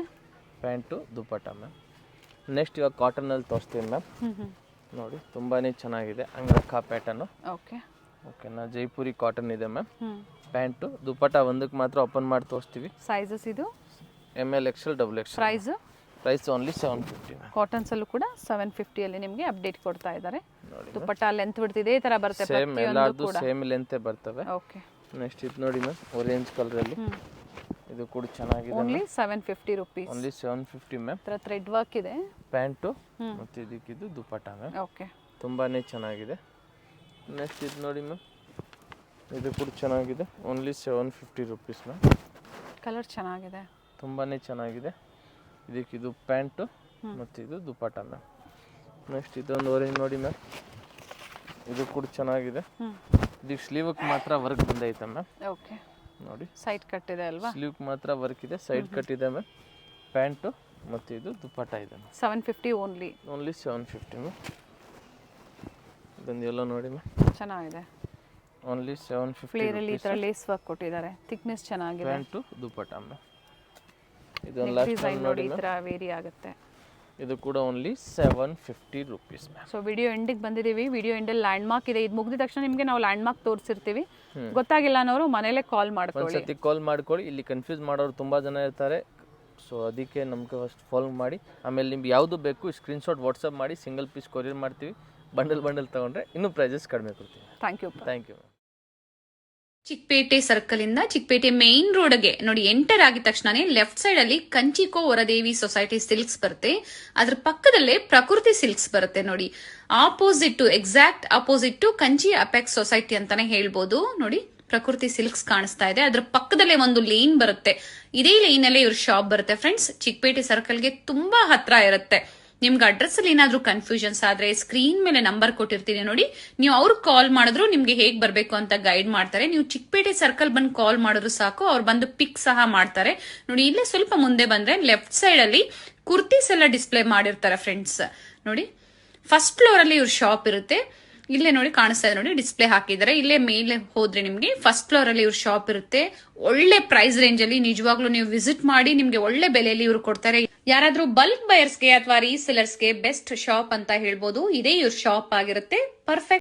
Pant dupatta ma'am. ನೆಕ್ಸ್ಟ್ ಇವಾಗ ಕಾಟನಲ್ಲಿ ತೋರಿಸ್ತೀನಿ ಮ್ಯಾಮ್. ನೋಡಿ ತುಂಬಾ ಚೆನ್ನಾಗಿದೆ, ಅಂಗರಖಾ ಪ್ಯಾಟರ್ನು. ಓಕೆ, ಓಕೆನಾ, ಜೈಪುರಿ ಕಾಟನ್ ಇದೆ ಮ್ಯಾಮ್. ಪ್ಯಾಂಟು ದುಪ್ಪಟ್ಟ ಒಂದಕ್ಕೆ ಮಾತ್ರ ಓಪನ್ ಮಾಡಿ ತೋರಿಸ್ತೀವಿ. ಸೈಜಸ್ ಇದು ML XL XXL. Price only 750 ma'am. ಕಾಟನ್ಸಲ್ಲೂ ಕೂಡ 750 ನಿಮಗೆ ಅಪ್ಡೇಟ್ ಕೊಡ್ತಾ ಇದ್ದಾರೆ. ದುಪ್ಪಟ್ಟ ಲೆಂತ್ ಬಿಡ್ತಿದೆ, ಈ ಥರ ಬರುತ್ತೆ, ಸೇಮ್ ಎಲ್ಲಾರ್ದು ಸೇಮ್ ಲೆಂತೆ ಬರ್ತವೆ. ಓಕೆ. ನೆಕ್ಸ್ಟ್ ಇದು ನೋಡಿ ಮ್ಯಾಮ್, ಆರೆಂಜ್ ಕಲರಲ್ಲಿ, ಇದು ಕೂಡ ಚೆನ್ನಾಗಿದೆ. Only 750 rupees. Only 750 ma'am. ಥರ ಥ್ರೆಡ್ ವರ್ಕ್ ಇದೆ, ಪ್ಯಾಂಟು ಮತ್ತು ಇದಕ್ಕಿದು ದುಪ್ಪಟ್ಟ ಮ್ಯಾಮ್. ಓಕೆ, ತುಂಬಾ ಚೆನ್ನಾಗಿದೆ. ನೆಕ್ಸ್ಟ್ ಇದು ನೋಡಿ ಮ್ಯಾಮ್, ಇದು ಕೂಡ ಚೆನ್ನಾಗಿದೆ, ಓನ್ಲಿ 750 ರುಪೀಸ್ ಮ್ಯಾಮ್. ಕಲರ್ ಚೆನ್ನಾಗಿದೆ, ತುಂಬಾ ಚೆನ್ನಾಗಿದೆ. ಇದಕ್ಕಿದು ಪ್ಯಾಂಟು ಮತ್ತು ಇದು ದುಪ್ಪಟ್ಟ ಮ್ಯಾಮ್. ನೆಕ್ಸ್ಟ್ ಇದೊಂದು ಆರೆಂಜ್ ನೋಡಿ ಮ್ಯಾಮ್, ಇದು ಕೂಡ ಚೆನ್ನಾಗಿದೆ. ಇದಕ್ಕೆ ಸ್ಲೀವ್ಗೆ ಮಾತ್ರ ವರ್ಕ್ ಬಂದೈತೆ ಮ್ಯಾಮ್. ಓಕೆ, ನೋಡಿ ಸೈಡ್ ಕಟ್ ಇದೆ ಅಲ್ವಾ, ಸ್ಲೀವ್ಗೆ ಮಾತ್ರ ವರ್ಕ್ ಇದೆ, ಸೈಡ್ ಕಟ್ ಇದೆ ಮ್ಯಾಮ್. ಪ್ಯಾಂಟು ಮತ್ತು ಇದು ದುಪ್ಪಟ್ಟ ಇದೆ ಮ್ಯಾಮ್. 750 ಓನ್ಲಿ. Only 750 ma'am. ಇದೊಂದು ಎಲ್ಲ ನೋಡಿ ಮ್ಯಾಮ್, ಚೆನ್ನಾಗಿದೆ. ಓನ್ಲಿ 750 ಫ್ಲೇರಲ್ಲಿ ಈ ಥರ ಲೇಸ್ ವರ್ಕ್ ಕೊಟ್ಟಿದ್ದಾರೆ, ಥಿಕ್ನೆಸ್ ಚೆನ್ನಾಗಿದೆ. Pant dupatta ma'am. ಇದೊಂದು ಲಾಸ್ಟ್ ಟೈಮ್ ನೋಡಿ ಈ ಥರ ವೇರಿ ಆಗುತ್ತೆ. ಇದು ಕೂಡ only 750 rupees ma'am. So video ಎಂಡಿಗೆ ಬಂದಿದ್ದೀವಿ. ವಿಡಿಯೋ ಎಂಡಲ್ಲಿ ಲ್ಯಾಂಡ್ ಮಾರ್ಕ್ ಇದೆ, ಇದು ಮುಗಿದ ತಕ್ಷಣ ನಿಮಗೆ ನಾವು ಲ್ಯಾಂಡ್ ಮಾರ್ಕ್ ತೋರಿಸಿರ್ತೀವಿ. ಗೊತ್ತಾಗಿಲ್ಲ ಅನ್ನೋರು ಮನೇಲೆ ಕಾಲ್ ಮಾಡ್ಕೊಳ್ಳಿ, ಒಂದ್ಸತಿ ಕಾಲ್ ಮಾಡ್ಕೊಳ್ಳಿ. ಇಲ್ಲಿ ಕನ್ಫ್ಯೂಸ್ ಮಾಡೋರು ತುಂಬ ಜನ ಇರ್ತಾರೆ, ಸೊ ಅದಕ್ಕೆ ನಮಗೆ ಫಸ್ಟ್ ಫಾಲೋ ಮಾಡಿ. ಆಮೇಲೆ ನಿಮ್ಗೆ ಯಾವುದು ಬೇಕು ಸ್ಕ್ರೀನ್ಶಾಟ್ ವಾಟ್ಸಪ್ ಮಾಡಿ, ಸಿಂಗಲ್ ಪೀಸ್ ಕೊರಿಯರ್ ಮಾಡ್ತೀವಿ. ಬಂಡಲ್ ತೊಗೊಂಡ್ರೆ ಇನ್ನೂ ಪ್ರೈಸಸ್ ಕಡಿಮೆ ಕೊಡ್ತೀವಿ. Thank you. ಚಿಕ್ಕಪೇಟೆ ಸರ್ಕಲ್ ಇಂದ ಚಿಕ್ಕಪೇಟೆ ಮೇನ್ ರೋಡ್ಗೆ ನೋಡಿ ಎಂಟರ್ ಆಗಿದ ತಕ್ಷಣನೇ ಲೆಫ್ಟ್ ಸೈಡ್ ಅಲ್ಲಿ ಕಂಚಿಕೋ ವರದೇವಿ ಸೊಸೈಟಿ ಸಿಲ್ಕ್ಸ್ ಬರುತ್ತೆ. ಅದ್ರ ಪಕ್ಕದಲ್ಲೇ ಪ್ರಕೃತಿ ಸಿಲ್ಕ್ಸ್ ಬರುತ್ತೆ ನೋಡಿ. Exact opposite to Kanchi apex society ಅಂತಾನೆ ಹೇಳ್ಬೋದು. ನೋಡಿ ಪ್ರಕೃತಿ ಸಿಲ್ಕ್ಸ್ ಕಾಣಿಸ್ತಾ ಇದೆ, ಅದ್ರ ಪಕ್ಕದಲ್ಲೇ ಒಂದು ಲೇನ್ ಬರುತ್ತೆ. ಇದೇ ಲೈನ್ ಅಲ್ಲೇ ಇವ್ರ ಶಾಪ್ ಬರುತ್ತೆ ಫ್ರೆಂಡ್ಸ್. ಚಿಕ್ಕಪೇಟೆ ಸರ್ಕಲ್ಗೆ ತುಂಬಾ ಹತ್ರ ಇರುತ್ತೆ. ನಿಮ್ಗೆ ಅಡ್ರೆಸ್ ಅಲ್ಲಿ ಏನಾದ್ರೂ ಕನ್ಫ್ಯೂಷನ್ಸ್ ಆದ್ರೆ ಸ್ಕ್ರೀನ್ ಮೇಲೆ ನಂಬರ್ ಕೊಟ್ಟಿರ್ತೀನಿ ನೋಡಿ, ನೀವು ಅವ್ರಿಗೆ ಕಾಲ್ ಮಾಡಿದ್ರು ನಿಮ್ಗೆ ಹೇಗ್ ಬರ್ಬೇಕು ಅಂತ ಗೈಡ್ ಮಾಡ್ತಾರೆ. ನೀವು ಚಿಕ್ಕಪೇಟೆ ಸರ್ಕಲ್ ಬಂದು ಕಾಲ್ ಮಾಡಿದ್ರು ಸಾಕು, ಅವ್ರು ಬಂದು ಪಿಕ್ ಸಹ ಮಾಡ್ತಾರೆ. ನೋಡಿ ಇಲ್ಲೇ ಸ್ವಲ್ಪ ಮುಂದೆ ಬಂದ್ರೆ ಲೆಫ್ಟ್ ಸೈಡ್ ಅಲ್ಲಿ ಕುರ್ತೀಸ್ ಎಲ್ಲ ಡಿಸ್ಪ್ಲೇ ಮಾಡಿರ್ತಾರೆ ಫ್ರೆಂಡ್ಸ್. ನೋಡಿ ಫಸ್ಟ್ ಫ್ಲೋರ್ ಅಲ್ಲಿ ಇವ್ರ ಶಾಪ್ ಇರುತ್ತೆ. ಇಲ್ಲೇ ನೋಡಿ ಕಾಣಿಸ್ತಾ ಇದೆ ನೋಡಿ, ಡಿಸ್ಪ್ಲೇ ಹಾಕಿದ್ದಾರೆ. ಇಲ್ಲೇ ಮೇಲೆ ಹೋದ್ರೆ ನಿಮ್ಗೆ ಫಸ್ಟ್ ಫ್ಲೋರ್ ಅಲ್ಲಿ ಇವ್ರ ಶಾಪ್ ಇರುತ್ತೆ. ಒಳ್ಳೆ ಪ್ರೈಸ್ ರೇಂಜ್ ಅಲ್ಲಿ ನಿಜವಾಗ್ಲೂ ನೀವು ವಿಸಿಟ್ ಮಾಡಿ, ನಿಮ್ಗೆ ಒಳ್ಳೆ ಬೆಲೆಯಲ್ಲಿ ಇವ್ರು ಕೊಡ್ತಾರೆ. ಯಾರಾದ್ರೂ ಬಲ್ಕ್ ಬಯರ್ಸ್ಗೆ ಅಥವಾ ರೀಸೆಲರ್ಸ್ಗೆ ಬೆಸ್ಟ್ ಶಾಪ್ ಅಂತ ಹೇಳ್ಬೋದು. ಇದೇ ಇವ್ರ ಶಾಪ್ ಆಗಿರುತ್ತೆ. ಪರ್ಫೆಕ್ಟ್